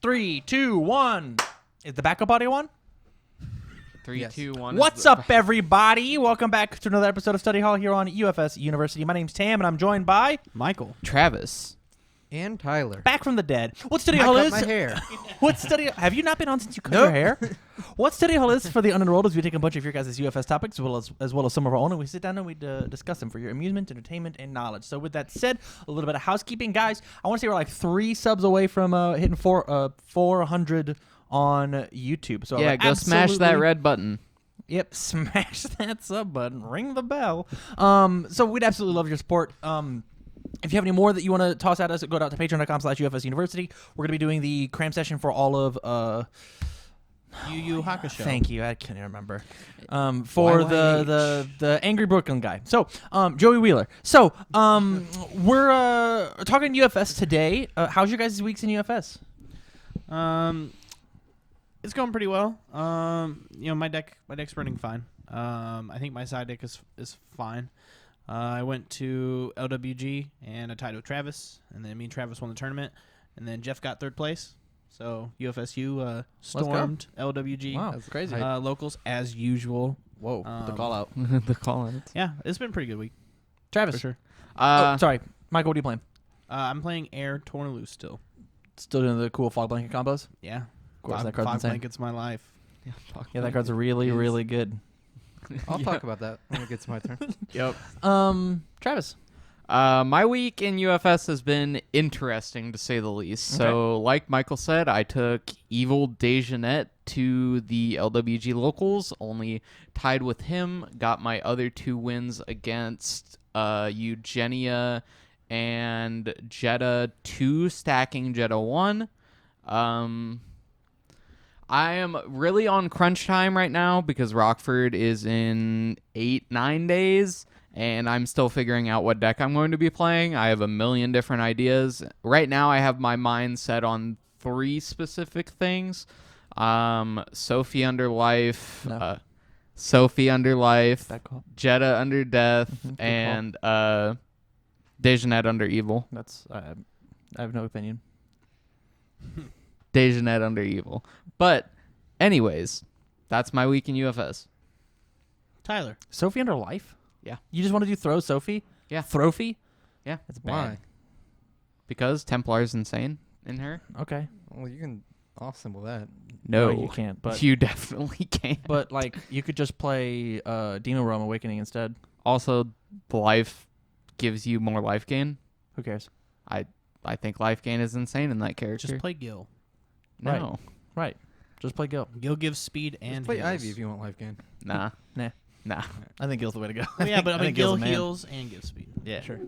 3, 2, 1. Is the backup audio on? 3, 2, 1. What's up, everybody? Welcome back to another episode of Study Hall here on UFSU University. My name's Tam, and I'm joined by Michael, Travis, and Tyler. back from the dead. What Study Hall is? My hair. What study? Have you not been on since you cut your hair? What Study Hall is for the unenrolled is we take a bunch of your guys' UFS topics as well as some of our own, and we sit down and we discuss them for your amusement, entertainment, and knowledge. So with that said, a little bit of housekeeping, guys. I want to say we're like 3 subs away from hitting 400 on YouTube. So yeah, go smash that red button. Yep, smash that sub button, ring the bell. So we'd absolutely love your support. If you have any more that you want to toss at us, go out to patreon.com/UFS University. We're going to be doing the cram session for all of Yu Yu Hakusho. Thank you. I can't remember. For the Angry Brooklyn guy. So, Joey Wheeler. So, we're talking UFS today. How's your guys' weeks in UFS? It's going pretty well. My deck's running fine. I think my side deck is fine. I went to LWG and I tied with Travis, and then me and Travis won the tournament, and then Jeff got 3rd place. So UFSU stormed LWG. Wow, that's crazy. Locals as usual. Whoa, the call out. The call out. Yeah, it's been a pretty good week. Travis. For sure. Sorry. Michael, what are you playing? I'm playing Air Torn Loose still. Still doing the cool fog blanket combos? Yeah. Of course, that card's Fog insane. Blanket's my life. Yeah, that card's really, really good. I'll talk about that when it gets my turn. Yep. Travis. My week in UFS has been interesting, to say the least. Okay. So, like Michael said, I took Evil Dejanette to the LWG locals, only tied with him, got my other 2 wins against Eugenia and Jetta 2, stacking Jetta 1. I am really on crunch time right now because Rockford is in 8-9 days, and I'm still figuring out what deck I'm going to be playing. I have a million different ideas. Right now, I have my mind set on 3 specific things. Sophie under life, Sophie under life, Jetta under death, and Dejanette under evil. That's I have no opinion. Dejanette under evil. But, anyways, that's my week in UFS. Tyler. Sophie under life? Yeah. You just want to do throw Sophie? Yeah. Trophy? Yeah. That's bad. Why? Because Templar's insane in her. Okay. Well, you can off-symbol that. No, you can't. But you definitely can't. but like you could just play Demon Realm Awakening instead. Also, life gives you more life gain. Who cares? I think life gain is insane in that character. Just play Gil. No. Right. Just play Gil. Gil gives speed Just and play heals. Ivy if you want life gain. Nah. I think Gil's the way to go. Well, yeah, but I mean, think Gil's Gil a man. heals and gives speed. Yeah, sure.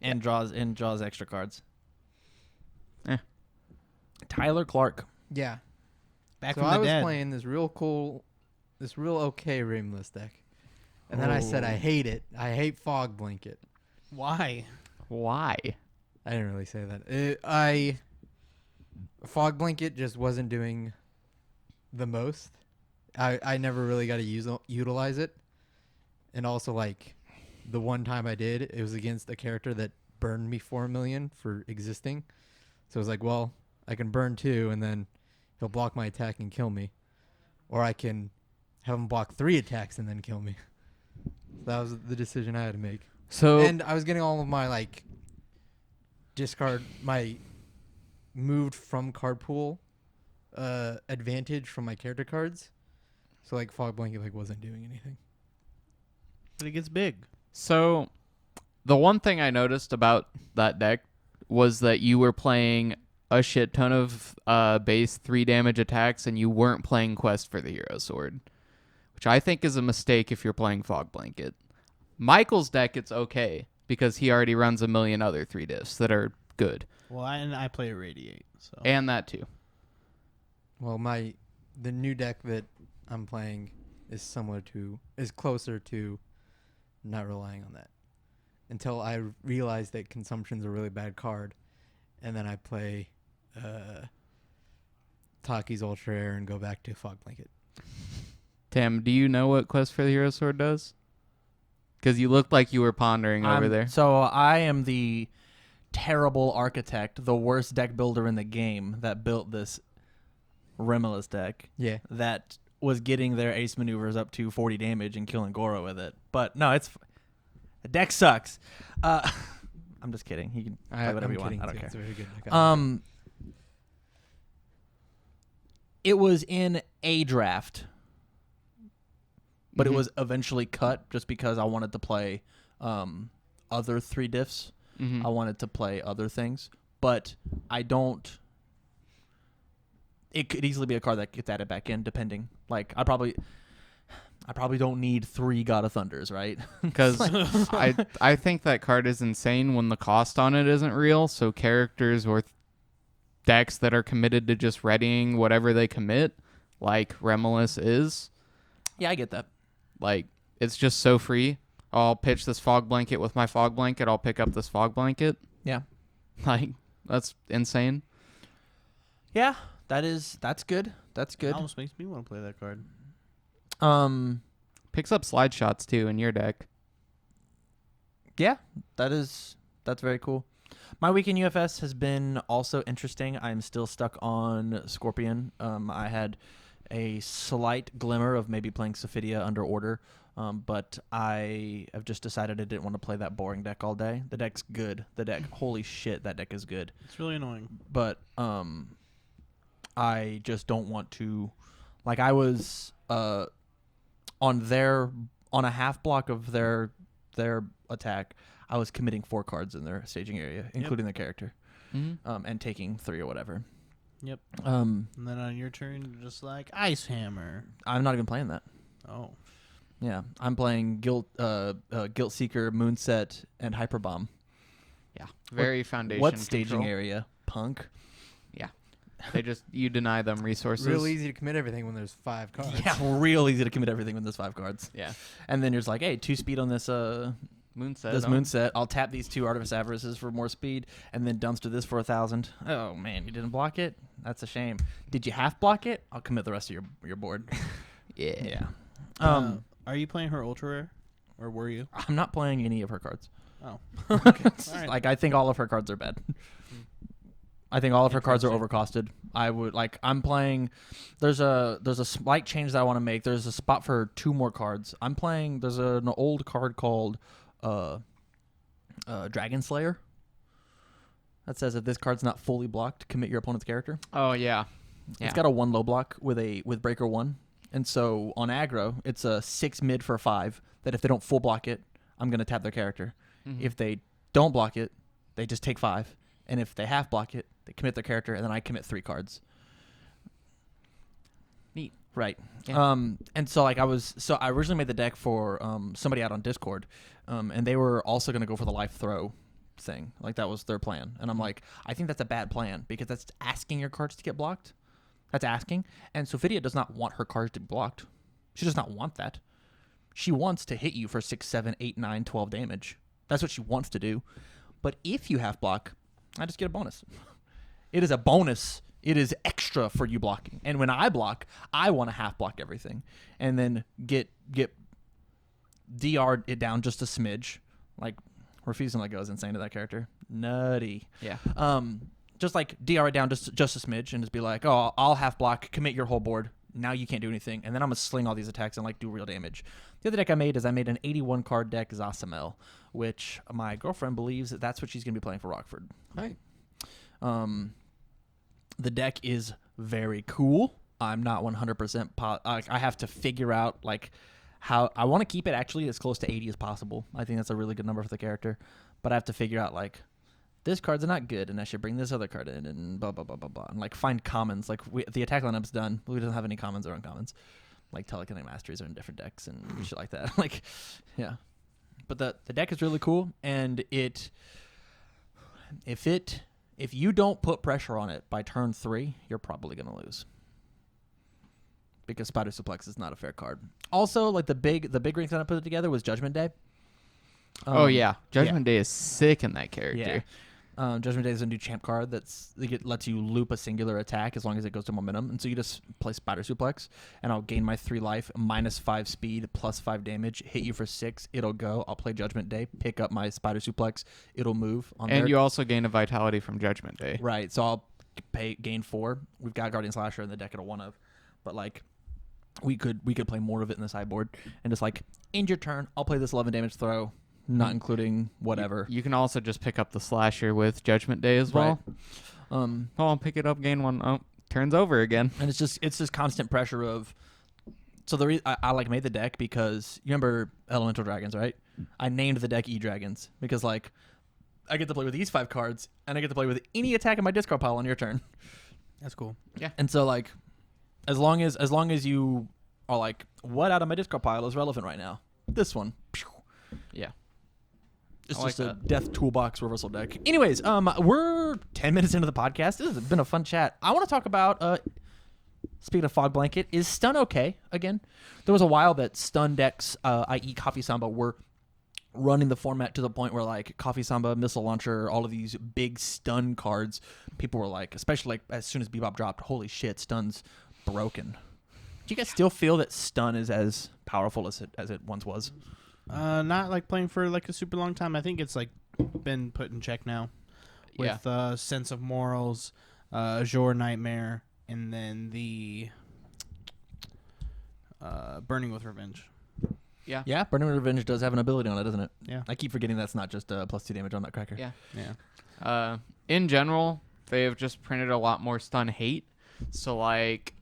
And draws extra cards. Tyler Clark. Yeah. Back So from I the was dead. playing this real okay Rimless deck. And then I said I hate it. I hate Fog Blanket. Why? Why? I didn't really say that. Fog Blanket just wasn't doing the most. I never really got to utilize it. And also, like, the one time I did, it was against a character that burned me 4 million for existing. So it was like, well, I can burn 2, and then he'll block my attack and kill me. Or I can have him block 3 attacks and then kill me. That was the decision I had to make. So And I was getting all of my, like, my moved from card pool advantage from my character cards. So, like, Fog Blanket, like, wasn't doing anything. But it gets big. So, the one thing I noticed about that deck was that you were playing a shit ton of base 3 damage attacks, and you weren't playing Quest for the Hero Sword, which I think is a mistake if you're playing Fog Blanket. Michael's deck, it's okay, because he already runs a million other 3 diffs that are good. Well, I play a Radiate. So. And that too. Well, the new deck that I'm playing is closer to not relying on that. Until I realize that Consumption's a really bad card, and then I play Taki's Ultra Air and go back to Fog Blanket. Tam, do you know what Quest for the Hero Sword does? Because you looked like you were pondering over there. So I am the terrible architect, the worst deck builder in the game that built this Remela's deck Yeah. that was getting their ace maneuvers up to 40 damage and killing Goro with it. But no, the deck sucks. I'm just kidding. You can play whatever you want. I don't care. It's a very good deck. It was in a draft, but it was eventually cut just because I wanted to play other 3 diffs. I wanted to play other things, but I don't. It could easily be a card that gets added back in, depending. Like I probably don't need 3 God of Thunders, right? Because I think that card is insane when the cost on it isn't real. So characters or decks that are committed to just readying whatever they commit, like Remelis is. Yeah, I get that. Like, it's just so free. I'll pitch this fog blanket with my fog blanket. I'll pick up this fog blanket. Yeah. Like, that's insane. Yeah, that's good. That's good. It almost makes me want to play that card. Picks up slide shots, too, in your deck. Yeah, that's very cool. My week in UFS has been also interesting. I'm still stuck on Scorpion. I had a slight glimmer of maybe playing Sophidia under order, but I have just decided I didn't want to play that boring deck all day. The deck's good. Holy shit, that deck is good. It's really annoying. But I just don't want to. Like I was on a half block of their attack. I was committing 4 cards in their staging area, including their character, and taking 3 or whatever. Yep. And then on your turn, you're just like Ice Hammer. I'm not even playing that. Oh. Yeah, I'm playing Guilt Seeker, Moonset, and Hyperbomb. Yeah. Very foundation What staging control. area? Punk. Yeah. You deny them resources. Real easy to commit everything when there's 5 cards. Yeah, real easy to commit everything with those 5 cards. Yeah. And then you're just like, hey, 2 speed on this Moonset. Moonset. I'll tap these 2 Artifice Avarices for more speed, and then dumpster this for 1,000. Oh man, you didn't block it? That's a shame. Did you half block it? I'll commit the rest of your board. Yeah. Yeah. Are you playing her ultra rare, or were you? I'm not playing any of her cards. Oh. Okay. All right. Like I think all of her cards are bad. I think all of her cards are overcosted. I'm playing. There's a slight change that I want to make. There's a spot for 2 more cards. I'm playing. There's an old card called Dragon Slayer. That says if this card's not fully blocked, commit your opponent's character. Oh, yeah. It's got a 1 low block with breaker 1, and so on aggro, it's a 6 mid for 5. That if they don't full block it, I'm gonna tap their character. If they don't block it, they just take 5, and if they half block it, they commit their character, and then I commit 3 cards. Neat. Right. Yeah. And so I originally made the deck for somebody out on Discord, and they were also gonna go for the life throw thing. Like that was their plan, and I'm like, I think that's a bad plan because that's asking your cards to get blocked. That's asking, and Sophidia does not want her cards to be blocked. She does not want that. She wants to hit you for 6, 7, 8, 9, 12 damage. That's what she wants to do. But if you half block, I just get a bonus. It is a bonus. It is extra for you blocking. And when I block, I want to half block everything and then get DR it down just a smidge. Like refusing to let go is insane to that character. Nutty. Yeah. Just like DR it down just a smidge and just be like, oh, I'll half block, commit your whole board. Now you can't do anything. And then I'm going to sling all these attacks and like do real damage. The other deck I made an 81 card deck, Zasamel, which my girlfriend believes that's what she's going to be playing for Rockford. Right. The deck is very cool. I'm not 100% I have to figure out like how I want to keep it actually as close to 80 as possible. I think that's a really good number for the character, but I have to figure out like this card's not good and I should bring this other card in and blah blah blah blah blah and like find commons. Like the attack lineup's done. We don't have any commons or uncommons. Like Telekinetic Masteries are in different decks and shit like that. Like yeah. But the deck is really cool, and if you don't put pressure on it by turn 3, you're probably gonna lose. Because Spider Suplex is not a fair card. Also, like the big reason I put it together was Judgment Day. Oh yeah, Judgment Day is sick in that character. Yeah. Judgment Day is a new champ card lets you loop a singular attack as long as it goes to momentum. And so you just play Spider Suplex, and I'll gain my 3 life, -5 speed, +5 damage, hit you for 6. It'll go. I'll play Judgment Day, pick up my Spider Suplex. It'll move. And you also gain a Vitality from Judgment Day. Right. So I'll gain 4. We've got Guardian Slasher in the deck at a 1 of. But, like, we could play more of it in the sideboard. And just, like, end your turn. I'll play this 11 damage throw. Not including whatever. You can also just pick up the Slasher with Judgment Day as well. Right. I'll pick it up, gain 1. Oh, turns over again. And it's just constant pressure of. So I like made the deck because you remember Elemental Dragons, right? I named the deck E-Dragons because like I get to play with these 5 cards and I get to play with any attack in my discard pile on your turn. That's cool. Yeah. And so like as long as you are like, what out of my discard pile is relevant right now? This one. Yeah. It's I just like a that. death toolbox reversal deck. Anyways, we're 10 minutes into the podcast. This has been a fun chat. I want to talk about, speaking of Fog Blanket, is Stun okay again? There was a while that Stun decks, i.e. Coffee Samba, were running the format to the point where, like, Coffee Samba, Missile Launcher, all of these big Stun cards, people were like, especially like as soon as Bebop dropped, holy shit, Stun's broken. Do you guys still feel that Stun is as powerful as it once was? Not like playing for like a super long time. I think it's like been put in check now with Sense of Morals, Azure Nightmare, and then the Burning with Revenge. Yeah, Burning with Revenge does have an ability on it, doesn't it? Yeah. I keep forgetting that's not just +2 damage on that cracker. Yeah. In general, they've just printed a lot more Stun hate. So like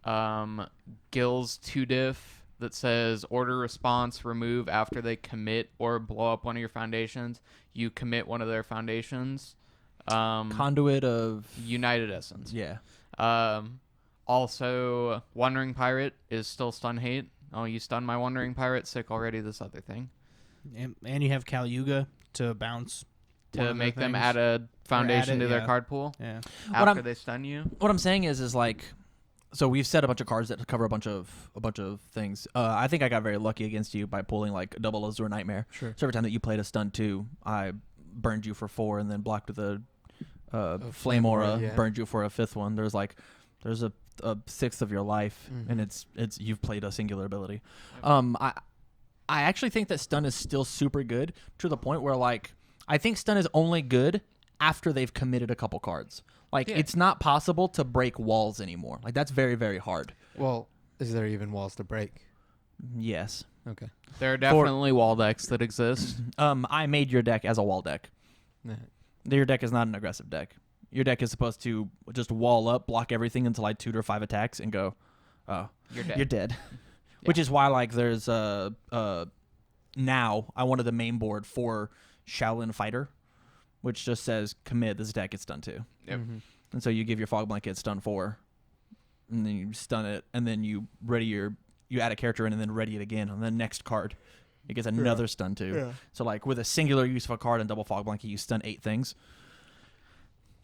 Gil's 2-diff that says order response, remove after they commit or blow up one of your foundations. You commit one of their foundations. Conduit of United Essence. Yeah. Also, Wandering Pirate is still stun hate. Oh, you stun my Wandering Pirate. Sick already. This other thing. And you have Kal Yuga to bounce. To make them add a foundation to their card pool. Yeah. After they stun you. What I'm saying is like, so we've set a bunch of cards that cover a bunch of things. I think I got very lucky against you by pulling like a double Azure Nightmare. Sure. So every time that you played a stun 2, I burned you for 4 and then blocked with a Flame Aura, yeah. burned you for a 5th one. There's a 6th of your life, and it's you've played a singular ability. I actually think that stun is still super good to the point where like I think stun is only good after they've committed a couple cards. Like it's not possible to break walls anymore. Like that's very, very hard. Well, is there even walls to break? Yes. Okay. There are definitely wall decks that exist. I made your deck as a wall deck. Nah. Your deck is not an aggressive deck. Your deck is supposed to just wall up, block everything until I tutor 5 attacks and go, oh, You're dead. Which is why like there's now I wanted the main board for Shaolin Fighter, which just says commit, this attack gets stun 2. Yep. And so you give your Fog Blanket stun 4, and then you stun it, and then you add a character in and then ready it again on the next card. It gets another stun 2. Yeah. So like with a singular use of a card and double Fog Blanket, you stun 8 things.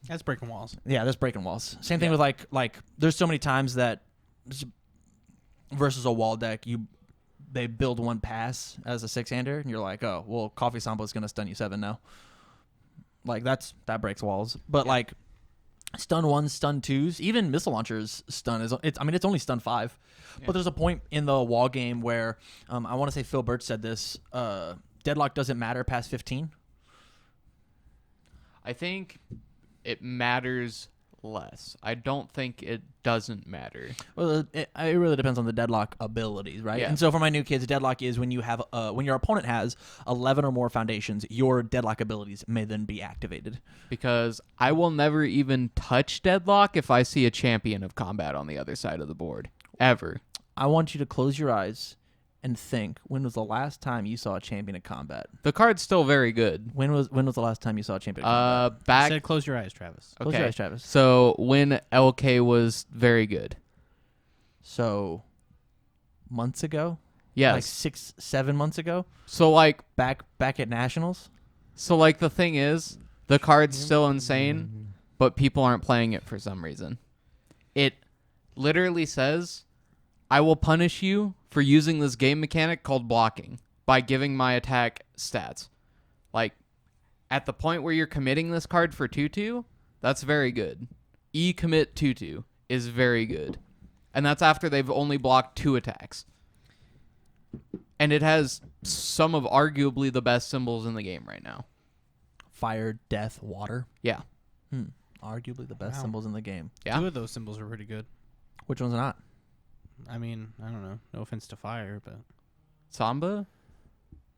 That's breaking walls. Yeah, that's breaking walls. Same thing with like there's so many times that versus a wall deck, they build 1 pass as a 6-hander, and you're like, oh, well, Coffee Samba is gonna stun you 7 now. Like that breaks walls. But like stun 1s, stun 2s, even Missile Launchers stun it's only stun 5. Yeah. But there's a point in the wall game where I want to say Phil Birch said this, deadlock doesn't matter past 15. I think it matters less. I don't think it doesn't matter. Well, it really depends on the deadlock abilities, right? Yeah. And so for my new kids, deadlock is when you have when your opponent has 11 or more foundations, your deadlock abilities may then be activated. Because I will never even touch deadlock if I see a champion of combat on the other side of the board. Ever. I want you to close your eyes and think, when was the last time you saw a champion of combat? The card's still very good. When was the last time you saw a champion of combat? Back. Said close your eyes, Travis. Close your eyes, Travis. So when LK was very good. So months ago? Yes. Like 6-7 months ago? So like Back at Nationals? So like the thing is, the card's still insane, but people aren't playing it for some reason. It literally says, I will punish you for using this game mechanic called blocking by giving my attack stats. Like, at the point where you're committing this card for 2/2, that's very good. Commit 2/2 is very good. And that's after they've only blocked 2 attacks. And it has some of arguably the best symbols in the game right now. Fire, death, water. Yeah. Arguably the best Wow. symbols in the game. Yeah. 2 of those symbols are pretty good. Which one's not? I mean, I don't know. No offense to fire, but Samba?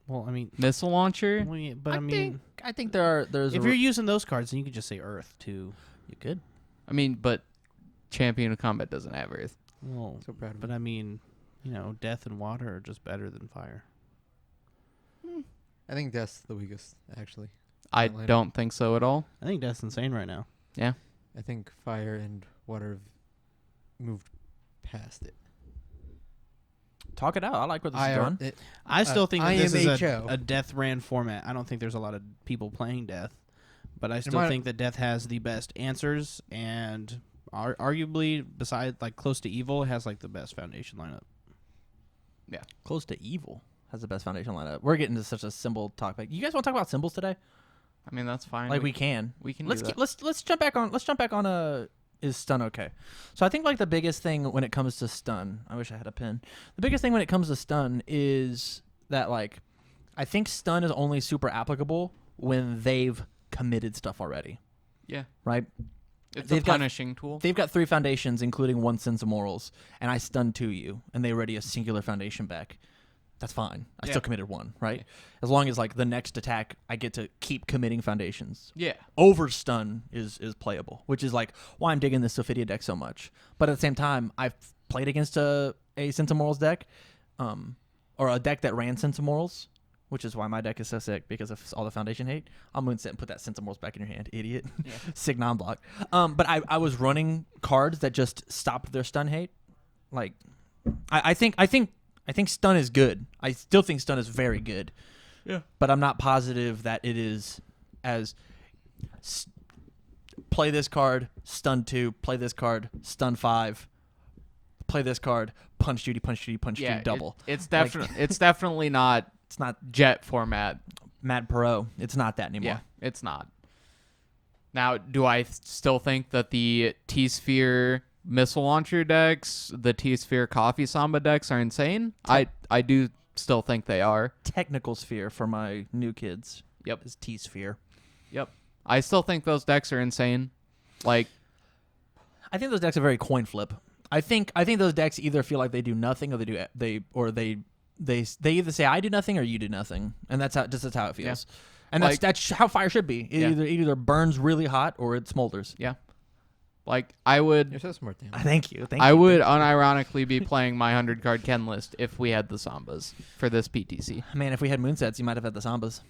well, I mean, Missile launcher? well, yeah, but I mean, I think there's if you're using those cards, then you could just say Earth too. you could. I mean, but Champion of Combat doesn't have Earth. Well, So proud of but I mean, death and water are just better than fire. I think that's the weakest, actually. I Atlanta. don't think so at all. I think death's insane right now. Yeah. I think fire and water have moved past it. Talk it out. I like what this is going. I still think that this is IMHO. a death ran format. I don't think there's a lot of people playing death, but I still might- think that death has the best answers and arguably, besides like close to evil, has like the best foundation lineup. Close to evil has the best foundation lineup. We're getting to such a symbol topic. You guys want to talk about symbols today? I mean, that's fine. Like we can. we can Let's do keep, that. let's jump back on is stun okay? So I think like the biggest thing when it comes to stun, I wish I had a pen. The biggest thing when it comes to stun is that like I think stun is only super applicable when they've committed stuff already, Yeah. right? It's They've a got- punishing tool. They've got 3 foundations, including 1 sense of morals, and I stun 2 you, and they ready a singular foundation back. That's fine. I Yeah. still committed 1, right? As long as like the next attack, I get to keep committing foundations. Yeah. Over stun is playable, which is like why I'm digging this Sophidia deck so much. But at the same time, I've played against a Sense of Morals deck, or a deck that ran Sense of Morals, which is why my deck is so sick because of all the foundation hate. I'm going to sit and put that Sense of Morals back in your hand, idiot. Yeah. Sick non-block. But I was running cards that just stopped their stun hate. Like, I think stun is good. I still think stun is very good. Yeah. But I'm not positive that it is as play this card, stun 2, play this card, stun 5, play this card, punch duty, punch duty, punch duty, double. It's Like- definitely it's definitely not It's not jet format. Mad Pro. It's not that anymore. Yeah, it's not. Now, do I still think that the T-Sphere missile launcher decks, the T-Sphere Coffee Samba decks are insane? I do still think they are. Technical sphere for my new kids. Yep. Is T-Sphere. Yep. I still think those decks are insane. Like, I think those decks are very coin flip. I think those decks either feel like they do nothing or they either say I do nothing or you do nothing, and that's how it feels. And Like- that's how fire should be. It Yeah. either burns really hot or it smolders. yeah. Like, I would You're so smart, Dan. Thank you. I would unironically be playing my 100 card Ken list if we had the Sambas for this PTC. Man, if we had moonsets, you might have had the Sambas.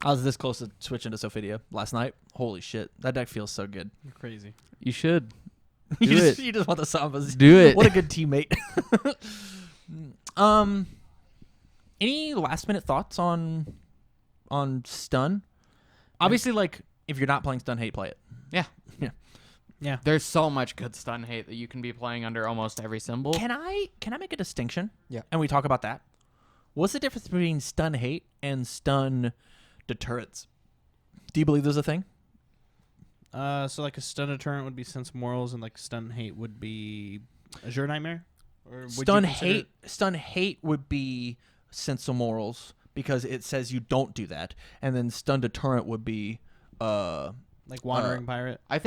I was this close to switching to Sophidia last night. Holy shit, that deck feels so good. You're crazy. You should. you, Do just, it. you just want the Sambas. Do it. What a good teammate. Any last minute thoughts on stun? Obviously, like if you're not playing stun hate, play it. Yeah. There's so much good stun hate that you can be playing under almost every symbol. Can I make a distinction? Yeah. And we talk about that. What's the difference between stun hate and stun deterrents? Do you believe there's a thing? So like a stun deterrent would be sense morals, and like stun hate would be Azure Nightmare. Or would you Stun consider- hate would be sense of morals because it says you don't do that, and then stun deterrent would be like Wandering Pirate. I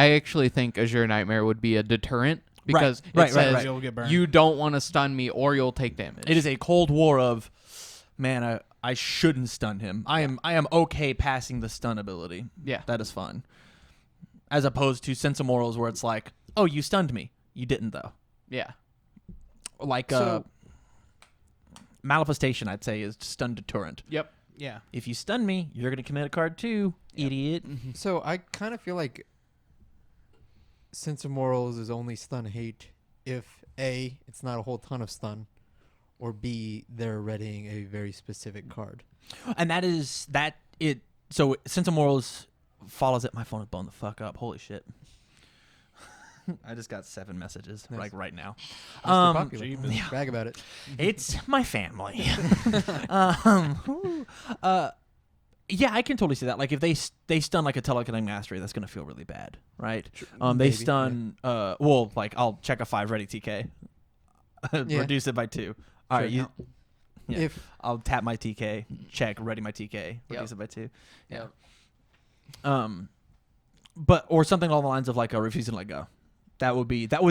actually think Azure Nightmare would be a deterrent because Right, it says You'll get burned. you don't want to stun me or you'll take damage. It is a cold war of, man, I shouldn't stun him. I am okay passing the stun ability. Yeah. That is fun. As opposed to sense of morals where it's like, oh, you stunned me. You didn't though. Yeah. Like So- manifestation, I'd say, is stun deterrent. Yep. Yeah. If you stun me, you're gonna commit a card too, idiot. So I kind of feel like Sense of Morals is only stun hate if A, it's not a whole ton of stun, or B, they're readying a very specific card. And that is that it. So sense of morals follows it. My phone is blowing the fuck up. Holy shit. I just got 7 messages Nice. like right now. Mr. Popular. yeah. Brag about it. It's my family. Yeah, I can totally see that. Like if they stun like a telekinetic mastery, that's gonna feel really bad, right? They Maybe, stun. Well, like I'll check a 5 ready TK, Yeah. reduce it by 2. All right, Sure. yeah. If I'll tap my TK, check, ready my TK, reduce it by 2. Yeah. But or something along the lines of like a refusing to let go. That would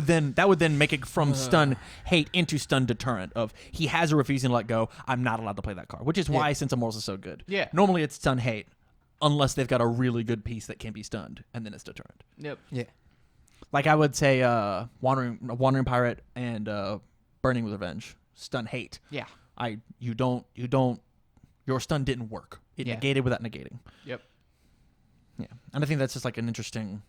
then make it from stun hate into stun deterrent of he has a refusing to let go. I'm not allowed to play that card, which is why Sense of Morals is so good. Yeah. Normally it's stun hate, unless they've got a really good piece that can be stunned, and then it's deterrent. Yep. yeah, Like I would say, wandering pirate and burning with revenge, stun hate. Yeah. Your stun didn't work. It Yeah. negated without negating. Yep. Yeah, and I think that's just like an interesting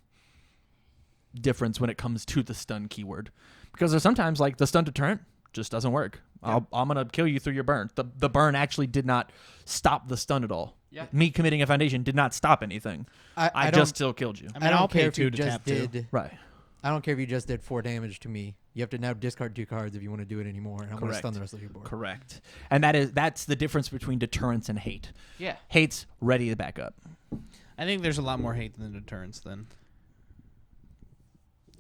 difference when it comes to the stun keyword, because there's sometimes like the stun deterrent just doesn't work. Yeah. I'm gonna kill you through your burn. The burn actually did not stop the stun at all. Yeah. Me committing a foundation did not stop anything. I just still killed you. I mean, don't I'll pay care if 2 you to just tap 2. did. Right. I don't care if you just did 4 damage to me. You have to now discard 2 cards if you want to do it anymore, and I'm going to Correct. stun the rest of your board. Correct. And that's the difference between deterrence and hate. Yeah. Hate's ready to back up. I think there's a lot more hate than deterrence. Then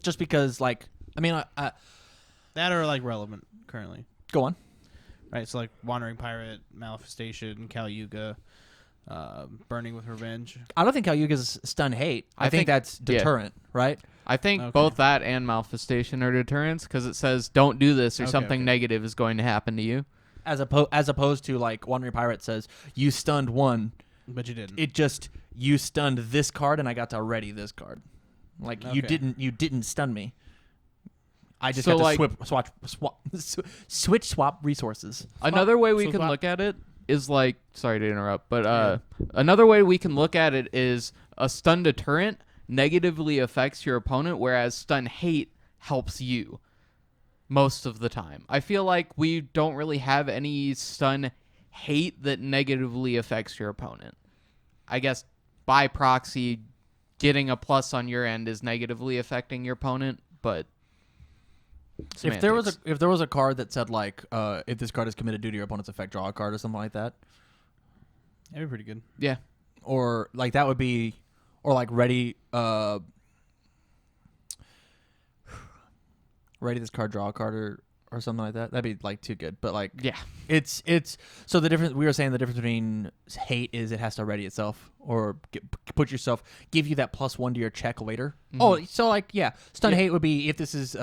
Just because, like, I mean, that are like relevant currently, go on. right? So like wandering pirate, manifestation, Caliuga, burning with revenge. I don't think Caliuga's stun hate. I think that's yeah. deterrent, right? I think Okay. both that and manifestation are deterrents because it says don't do this or Okay, something okay. negative is going to happen to you. As opposed to like Wandering Pirate says, you stunned one. But you didn't. It just you stunned this card and I got to ready this card. Like you Okay. didn't stun me. I just So, got like- to switch swap resources. Another way we so can what- look at it is like, sorry to interrupt, but another way we can look at it is a stun deterrent negatively affects your opponent, whereas stun hate helps you most of the time. I feel like we don't really have any stun hate that negatively affects your opponent. I guess by proxy, getting a plus on your end is negatively affecting your opponent, but If there was semantics. a card that said like if this card is committed due to your opponent's effect, draw a card or something like that, That'd be pretty good. yeah. or like that would be, or like ready this card, draw a card or something like that. That'd be like too good. But like Yeah. it's so the difference we were saying the difference between hate is it has to ready itself or put yourself, give you that +1 to your check later. Oh, so like stun hate would be if this is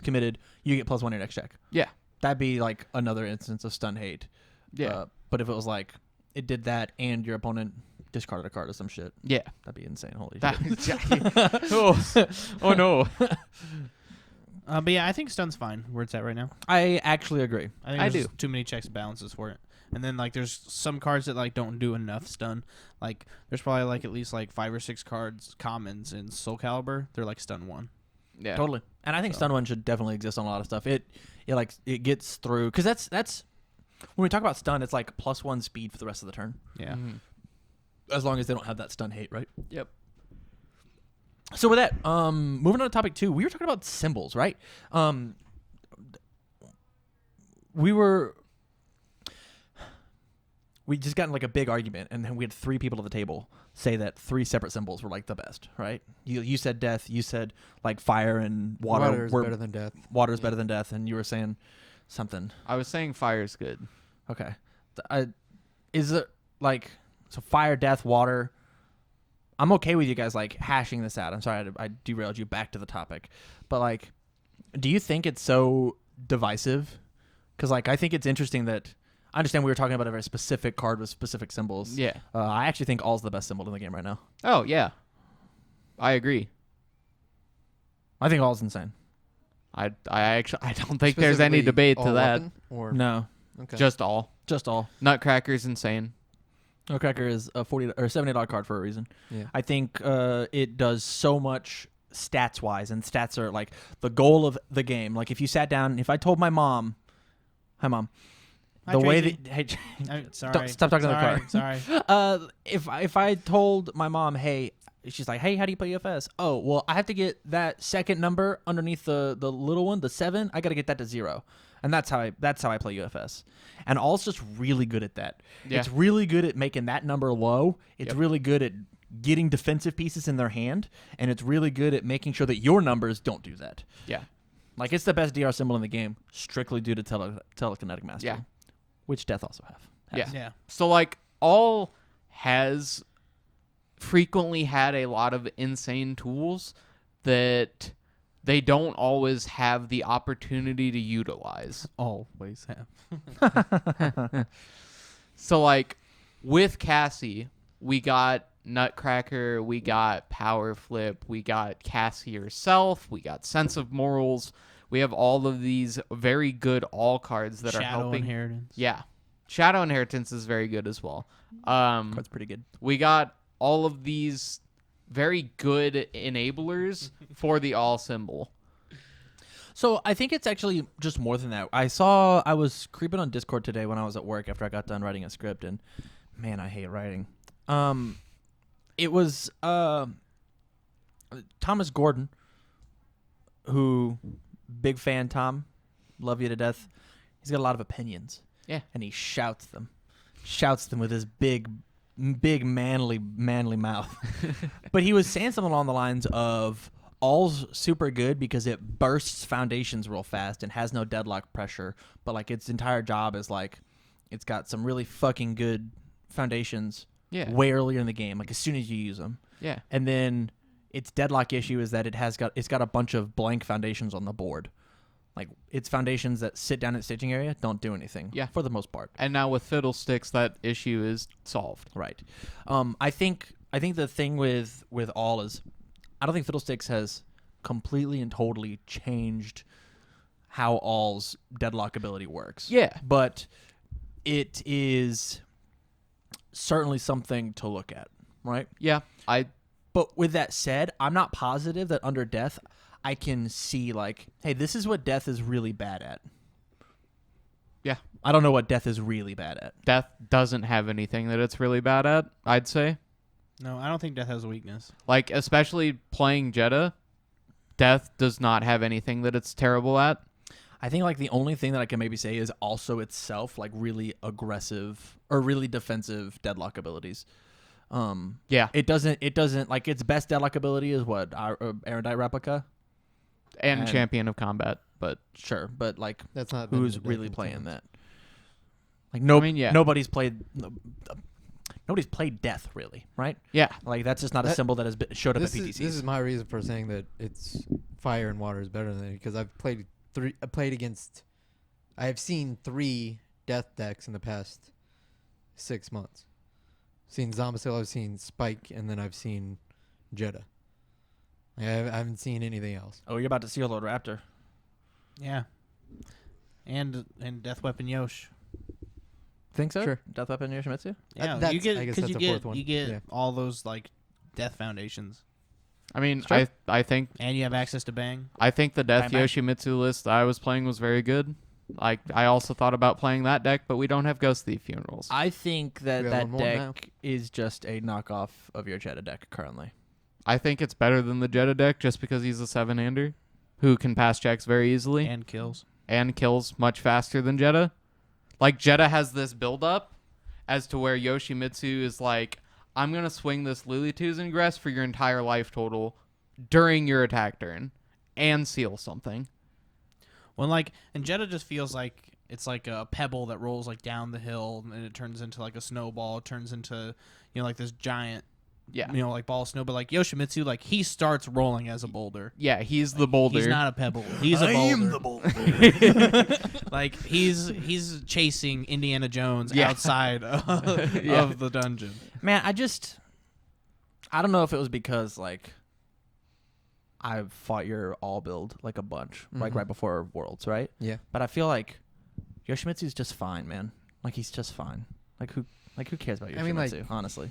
committed, you get +1 to your next check. Yeah. That'd be like another instance of stun hate. Yeah. But if it was like it did that and your opponent discarded a card or some shit, Yeah. that'd be insane. Holy That- shit. oh no. But yeah, I think stun's fine where it's at right now. I actually agree. I think I there's do. too many checks and balances for it. And then like there's some cards that like don't do enough stun. Like there's probably like at least like 5 or 6 cards commons in Soul Calibur. They're like stun 1. Yeah. Totally. And I think stun 1 should definitely exist on a lot of stuff. It gets through because that's when we talk about stun, it's like +1 speed for the rest of the turn, Yeah. Mhm. as long as they don't have that stun hate, right? Yep. So with that, moving on to topic 2, we were talking about symbols, right? We just got in like a big argument, and then we had 3 people at the table say that 3 separate symbols were like the best, right? You said death, you said like fire and water Water is were better than death. water's better than death, and you were saying something. I was saying fire's good. Okay, is it like so? Fire, death, water. I'm okay with you guys like hashing this out. I'm sorry I derailed you back to the topic, but like, do you think it's so divisive? Because like I think it's interesting that I understand we were talking about a very specific card with specific symbols. Yeah. I actually think all's the best symbol in the game right now. Oh yeah. I agree. I think all's insane. I don't think there's any Specifically debate to all that. weapon, or No, okay. Just all. just all. Nutcracker's insane. Nutcracker is a $40 or $70 card for a reason. yeah. I think it does so much stats wise, and stats are like the goal of the game. Like if you sat down, if I told my mom, "Hi, Mom," Hi, the way Tracy. that hey, Sorry. stop talking to the car. Sorry. if I told my mom, "Hey," she's like, "Hey, how do you play UFS?" Oh, well, I have to get that second number underneath the little one, the 7. I got to get that to 0. And that's how I play UFS. And All's just really good at that. Yeah. It's really good at making that number low. It's Yep. really good at getting defensive pieces in their hand, and it's really good at making sure that your numbers don't do that. Yeah. Like, it's the best DR symbol in the game, strictly due to telekinetic mastery. Yeah. Which Death also has. Yeah. Yeah. So like All has frequently had a lot of insane tools that they don't always have the opportunity to utilize. Always have. So like with Cassie, we got Nutcracker, we got Power Flip, we got Cassie herself, we got Sense of Morals. We have all of these very good all cards that are Shadow helping. Inheritance. Yeah. Shadow Inheritance is very good as well. That's pretty good. We got all of these very good enablers for the all symbol. So I think it's actually just more than that. I was creeping on Discord today when I was at work after I got done writing a script, and man, I hate writing. It was Thomas Gordon, who, big fan Tom, love you to death. He's got a lot of opinions. Yeah. And he shouts them with his big manly mouth. But he was saying something along the lines of, All's super good because it bursts foundations real fast and has no deadlock pressure, but like its entire job is like it's got some really fucking good foundations way earlier in the game, like as soon as you use them. Yeah. And then its deadlock issue is that it's got a bunch of blank foundations on the board. Like its foundations that sit down in the staging area don't do anything. Yeah. For the most part. And now with Fiddlesticks, that issue is solved. Right. I think the thing with All is, I don't think Fiddlesticks has completely and totally changed how All's deadlock ability works. Yeah. But it is certainly something to look at, right? Yeah. But with that said, I'm not positive that under Death I can see like, hey, this is what Death is really bad at. Yeah. I don't know what Death is really bad at. Death doesn't have anything that it's really bad at, I'd say. No, I don't think Death has a weakness. Like, especially playing Jeddah, Death does not have anything that it's terrible at. I think like the only thing that I can maybe say is also itself like really aggressive or really defensive deadlock abilities. Yeah. It doesn't like its best deadlock ability is what Erudite Replica And And- Champion of Combat, but sure, but like That's not who's been the really deck playing influence. that? Like I mean, yeah. nobody's played Death really, right? yeah. Like that's just not a That- symbol that has showed up at This PTCs. is my reason for saying that it's fire and water is better than it, because I have seen 3 death decks in the past 6 months. Seen Zombicilla, I've seen Spike, and then I've seen Jeddah. I haven't seen anything else. Oh, you're about to see Lord Raptor. Yeah. And Death Weapon Yosh. Think so? Sure. Death Weapon Yoshimitsu? Yeah, That's- you get I guess because that's you the fourth get one. you get Yeah. all those like death foundations, I mean, Sure. I think and you have access to Bang. the Death Bang, bang. Yoshimitsu list I was playing was very good. Like, I also thought about playing that deck, but we don't have Ghost Thief Funerals. I think that We have that one more now. deck is just a knockoff of your Jeddah deck currently. I think it's better than the Jeddah deck just because he's a 7-hander who can pass checks very easily And kills. and kills much faster than Jeddah. Like, Jeddah has this build-up as to where Yoshimitsu is like, I'm going to swing this Lily Twos Ingress for your entire life total during your attack turn and seal something. When like and Jeddah just feels like it's like a pebble that rolls like down the hill and it turns into like a snowball. It turns into like this giant Yeah. like ball of snow. But like Yoshimitsu, like he starts rolling as a boulder. Yeah, he's the boulder. He's not a pebble. He's a boulder. Like he's chasing Indiana Jones Yeah. outside of, Yeah. of the dungeon. Man, I don't know if it was because like I fought your all build like a bunch, like Mhm. right before Worlds, right? Yeah. But I feel like Yoshimitsu's just fine, man. Like he's just fine. Like who cares about Yoshimitsu? I mean, like- honestly.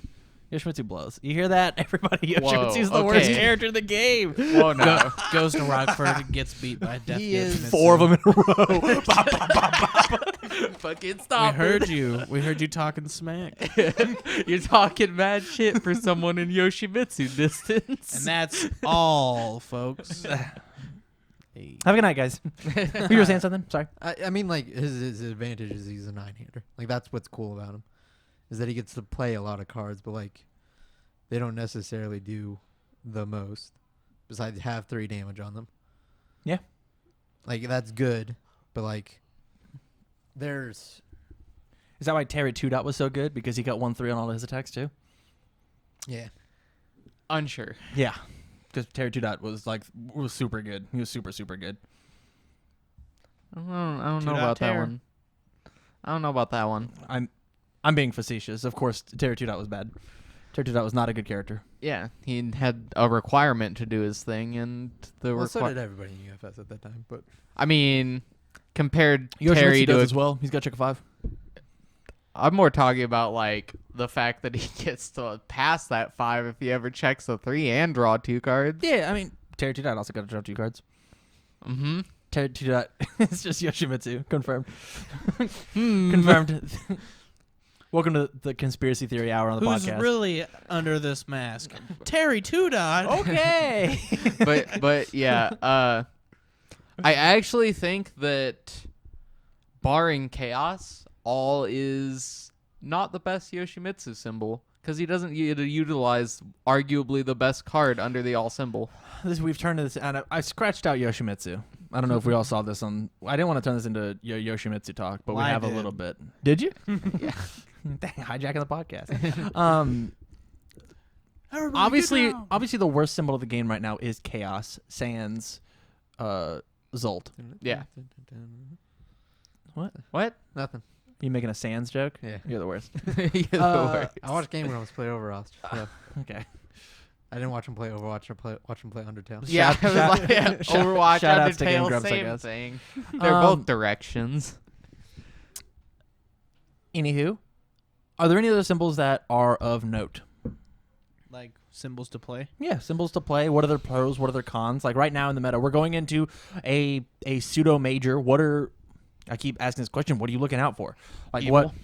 Yoshimitsu blows. You hear that, everybody? Whoa, Yoshimitsu's the worst okay. character in the game. Whoa, no. Goes to Rockford and gets beat by Death He is Yoshimitsu. 4 of them in a row. Bop, bop, bop, bop. Fucking We stop. heard you. We heard you talking smack. You're talking mad shit for someone in Yoshimitsu distance. And that's all, folks. Hey. Have a good night, guys. You were saying something? Sorry. I mean, like his advantage is he's a 9-hander. Like that's what's cool about him, is that he gets to play a lot of cards, but like they don't necessarily do the most besides have 3 damage on them. Yeah. Like that's good, but like there's Is that why Terry 2 Dot was so good? Because he got 1/3 on all his attacks too? yeah. Unsure. Yeah. Because Terry 2 Dot was super good. He was super, super good. I don't know 2 about that Terror. one. I don't know about that one. I'm being facetious. Of course, Terry 2 Dot was bad. Terry 2 Dot was not a good character. Yeah, he had a requirement to do his thing, and the Well, so did everybody in UFS at that time, but I mean, compared Yoshimitsu Terry does to as well. He's got check a 5. I'm more talking about like the fact that he gets to pass that 5 if he ever checks a 3 and draw 2 cards. Yeah, I mean, Terry 2 Dot also got to draw 2 cards. Mm-hmm. Terry 2 Dot it's just Yoshimitsu. Confirmed. Confirmed. Welcome to the conspiracy theory hour on the Who's podcast. really under this mask? Terry 2 Dot. Okay. but yeah, I actually think that barring chaos, all is not the best Yoshimitsu symbol because he doesn't utilize arguably the best card under the all symbol. We've turned this, and I scratched out Yoshimitsu. I don't know if we all saw this on. I didn't want to turn this into Yoshimitsu talk, but Well, we I have a did. little bit. Did you? Yeah. Dang, hijacking the podcast. Everybody obviously, get down. obviously, the worst symbol of the game right now is Chaos Sans Zolt. Yeah. What? Nothing. You making a Sans joke? Yeah. You're the worst. You're the worst. I watched Game Grumps play Overwatch. So Okay. I didn't watch him play Overwatch or watch him play Undertale. Yeah, Shout- I was like, yeah, shout- Overwatch, shout outs to Game Undertale, Grumps, I same guess. thing. They're Um, both directions. Anywho, are there any other symbols that are of note? Like symbols to play. Yeah, symbols to play. What are their pros? What are their cons? Like right now in the meta, we're going into a pseudo major. What are I keep asking this question? What are you looking out for? Like Evil. what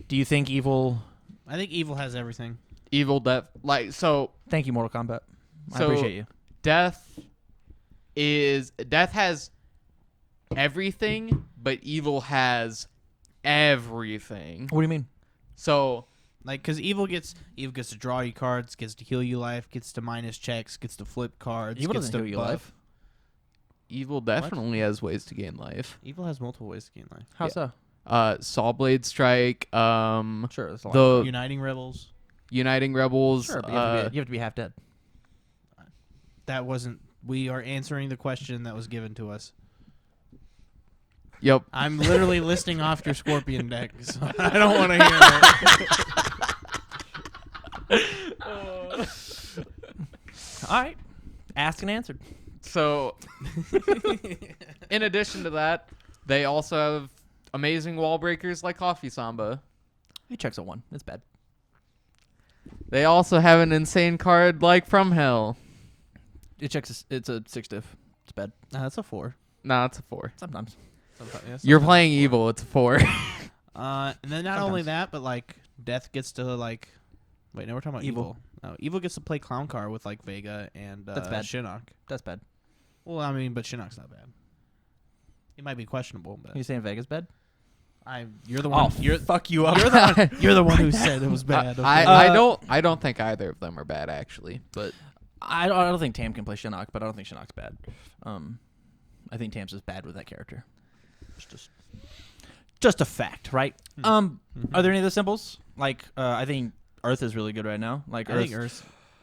do you think evil? I think evil has everything. Evil Death. Like, so Thank you, Mortal Kombat. I So- appreciate you. Death has everything, but evil has everything. What do you mean? So Like, because evil gets to draw you cards, gets to heal you life, gets to minus checks, gets to flip cards. Evil gets doesn't to heal you buff. life. evil definitely has ways to gain life. Evil has multiple ways to gain life. How Yeah. so? Saw Blade Strike, Sure, that's a lot. the Uniting rebels. Uniting Rebels. Sure, but you have to be half dead. That wasn't. We are answering the question that was given to us. Yep. I'm literally listing off your Scorpion deck, so I don't want to hear it. All right, asked and answered. So, in addition to that, they also have amazing wall breakers like Coffee Samba. He checks a 1. It's bad. They also have an insane card like From Hell. It checks. It's a 6 diff. It's bad That's a 4. Nah, it's a 4. sometimes. You're playing evil. It's a 4. And then not only that, but like Death gets to like. Wait, no, we're talking about Evil. evil. No, evil gets to play Clown Car with like Vega and That's bad. Shinnok. That's bad. Well, I mean, but Shinnok's not bad. It might be questionable, but You saying Vega's bad? you're the one. You're fuck you up. you're the one. You're the one who said it was bad. okay? I don't think either of them are bad actually, but I don't think Tam can play Shinnok, but I don't think Shinnok's bad. I think Tam's is bad with that character. It's just a fact, right? Are there any other symbols? Like, I think Earth is really good right now. Like, I think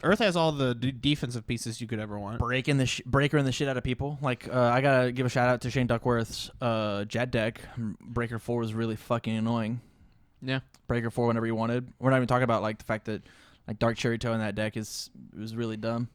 Earth has all the defensive pieces you could ever want. breaking the breaking the shit out of people. Like, I gotta give a shout out to Shane Duckworth's Jet deck. Breaker 4 was really fucking annoying. yeah. Breaker 4 whenever you wanted. We're not even talking about like the fact that like Dark Cherry Toe in that deck was really dumb.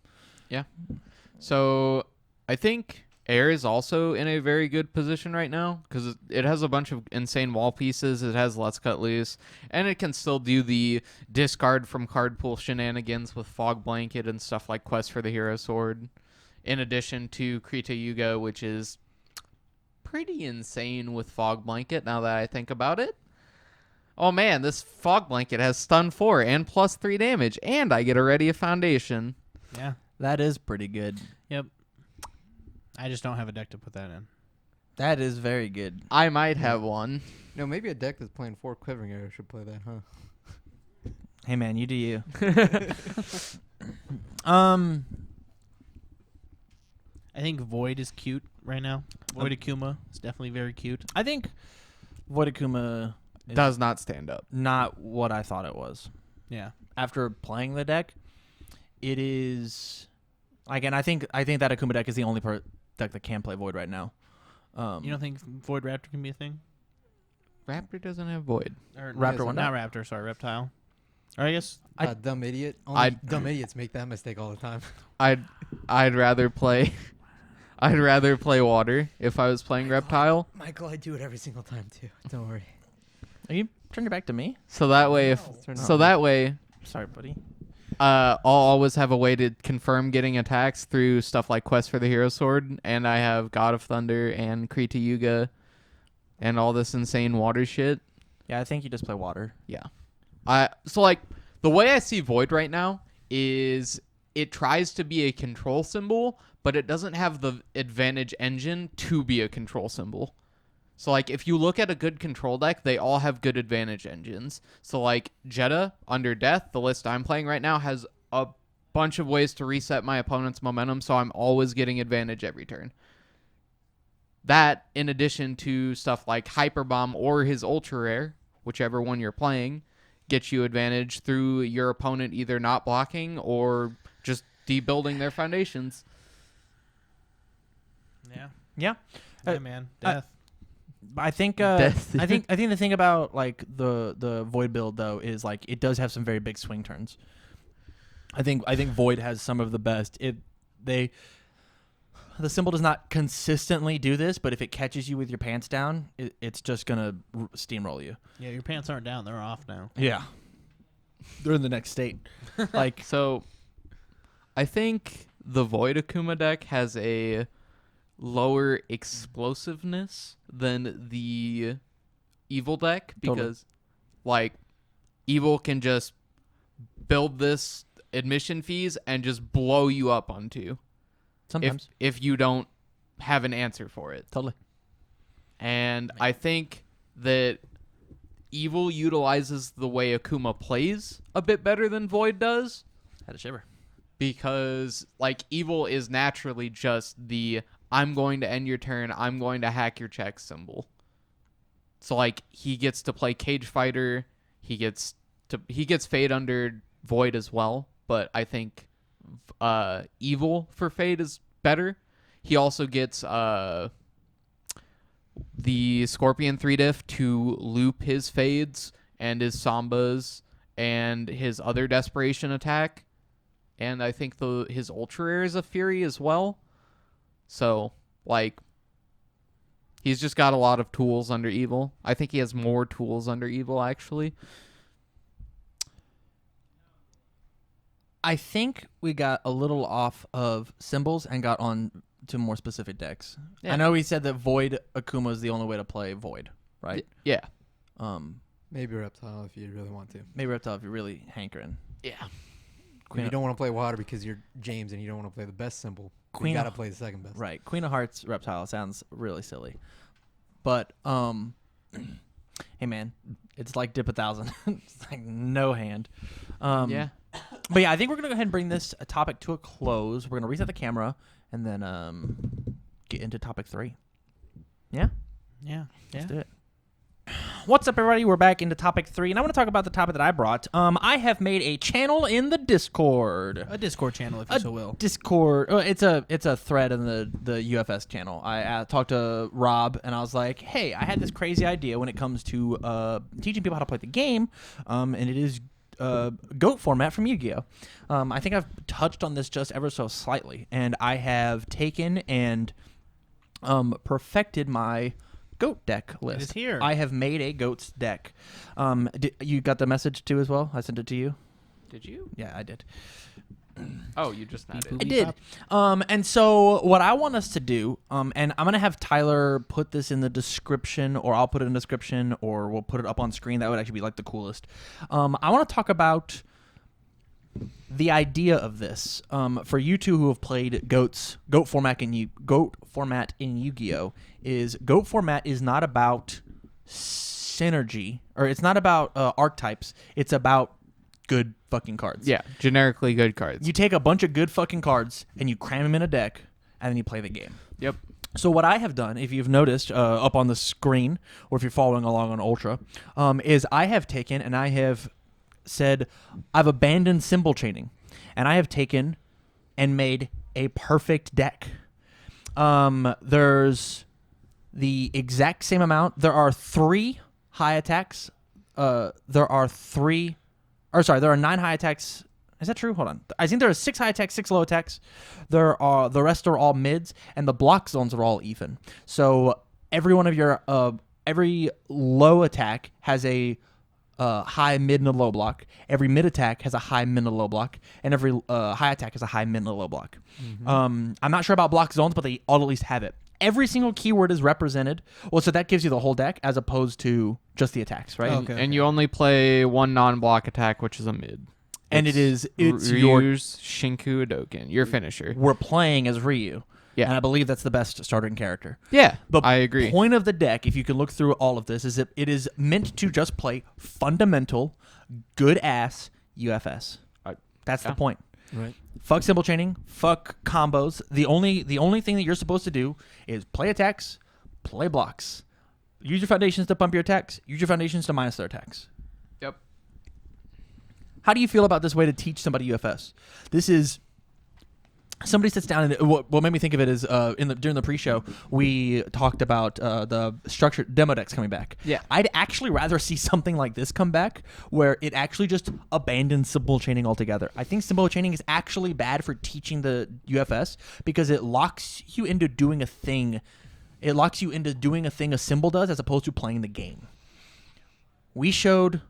So I think Air is also in a very good position right now because it has a bunch of insane wall pieces. It has Let's Cut Loose, and it can still do the discard from card pool shenanigans with Fog Blanket and stuff like Quest for the Hero Sword, in addition to Krita Yuga, which is pretty insane with Fog Blanket now that I think about it. Oh man, this Fog Blanket has Stun 4 and +3 damage, and I get a Ready a Foundation. Yeah. That is pretty good. Yep. I just don't have a deck to put that in. That is very good. I might have one. No, maybe a deck that's playing 4 Quivering Arrows should play that, huh? Hey man, you do you. I think Void is cute right now. Void Akuma is definitely very cute. I think Void Akuma is Does not stand up. not what I thought it was. Yeah. After playing the deck, it is like, and I think that Akuma deck is the only deck that can play Void right now. You don't think Void Raptor can be a thing? Raptor doesn't have Void. Or Raptor no, one not Raptor. Sorry, Reptile. Or I guess Dumb idiot. Only dumb idiots make that mistake all the time. I'd rather play water if I was playing Reptile. Michael, I do it every single time too. Don't worry. Are you turning it back to me? So that way, Sorry, buddy. I'll always have a way to confirm getting attacks through stuff like Quest for the Hero Sword, and I have God of Thunder and Krita Yuga, and all this insane water shit. Yeah, I think you just play water. Yeah. So like the way I see Void right now is it tries to be a control symbol, but it doesn't have the advantage engine to be a control symbol. So like if you look at a good control deck, they all have good advantage engines. So like Jeddah under Death, the list I'm playing right now, has a bunch of ways to reset my opponent's momentum, so I'm always getting advantage every turn. That, in addition to stuff like Hyper Bomb or his Ultra Rare, whichever one you're playing, gets you advantage through your opponent either not blocking or just debuilding their foundations. yeah. Yeah. Yeah, man. Death. I think Death. I think the thing about like the Void build though is like it does have some very big swing turns. I think Void has some of the best. The symbol does not consistently do this, but if it catches you with your pants down, it's just gonna steamroll you. Yeah, your pants aren't down; they're off now. Yeah, they're in the next state. Like So, I think the Void Akuma deck has a lower explosiveness than the Evil deck because, like, Evil can just build this admission fees and just blow you up on 2. sometimes, If you don't have an answer for it. totally. And I think that Evil utilizes the way Akuma plays a bit better than Void does. Had a shiver. Because, like, Evil is naturally just the I'm going to end your turn, I'm going to hack your check symbol. So, like, he gets to play Cage Fighter, he gets Fade under Void as well, but I think Evil for Fade is better. He also gets the Scorpion 3-diff to loop his Fades and his Sambas and his other Desperation attack. And I think his Ultra Rare is a Fury as well. So, like, he's just got a lot of tools under Evil. I think he has more tools under Evil, actually. I think we got a little off of symbols and got on to more specific decks. Yeah. I know we said that Void Akuma is the only way to play Void, right? Yeah. Maybe Reptile if you really want to. Maybe Reptile if you're really hankering. Yeah. If you don't want to play water because you're James and you don't want to play the best symbol, you got to play the second best. Right. Queen of Hearts Reptile sounds really silly. But, hey, man, it's like dip 1,000. It's like no hand. Yeah. But, yeah, I think we're going to go ahead and bring this topic to a close. We're going to reset the camera and then get into topic 3. Yeah? Yeah. Let's do it. What's up, everybody? We're back into topic 3, and I want to talk about the topic that I brought. I have made a channel in the Discord. A Discord channel, if you so will. Discord. It's a thread in the UFS channel. I talked to Rob, and I was like, hey, I had this crazy idea when it comes to teaching people how to play the game, and it is GOAT format from Yu-Gi-Oh! I think I've touched on this just ever so slightly, and I have taken and perfected my GOAT deck list. It is here. I have made a GOAT's deck. You got the message too as well? I sent it to you. Did you? Yeah, I did. Oh, you just not I did. And so what I want us to do, and I'm gonna have Tyler put this in the description, or I'll put it in the description, or we'll put it up on screen. That would actually be like the coolest. I want to talk about the idea of this, for you two who have played goat format in Yu-Gi-Oh, is goat format is not about synergy, or it's not about archetypes. It's about good fucking cards. Yeah, generically good cards. You take a bunch of good fucking cards and you cram them in a deck, and then you play the game. Yep. So what I have done, if you've noticed up on the screen, or if you're following along on Ultra, is I have taken and I have said I've abandoned symbol chaining, and I have taken and made a perfect deck. There's the exact same amount. There are 3 high attacks. There are 9 high attacks. Is that true? Hold on. I think there are 6 high attacks, 6 low attacks. The rest are all mids, and the block zones are all even. So every one of your every low attack has a high, mid, and a low block. Every mid attack has a high, mid, and a low block, and every high attack has a high, mid, and a low block. I'm not sure about block zones, but they all at least have it. Every single keyword is represented. Well, so that gives you the whole deck as opposed to just the attacks, right? Okay. And you only play one non-block attack, which is a mid. And it's Ryu's Shinku Udoken, your finisher. we're playing as Ryu. Yeah. And I believe that's the best starting character. Yeah, The I agree. point of the deck, if you can look through all of this, is that it is meant to just play fundamental, good-ass UFS. That's the point. Right. Fuck symbol chaining. Fuck combos. The only thing that you're supposed to do is play attacks, play blocks. Use your foundations to pump your attacks. Use your foundations to minus their attacks. Yep. How do you feel about this way to teach somebody UFS? This is... Somebody sits down, and what made me think of it is during the pre-show, we talked about the structured demo decks coming back. Yeah. I'd actually rather see something like this come back, where it actually just abandons symbol chaining altogether. I think symbol chaining is actually bad for teaching the UFS because it locks you into doing a thing. It locks you into doing a thing a symbol does as opposed to playing the game. We showed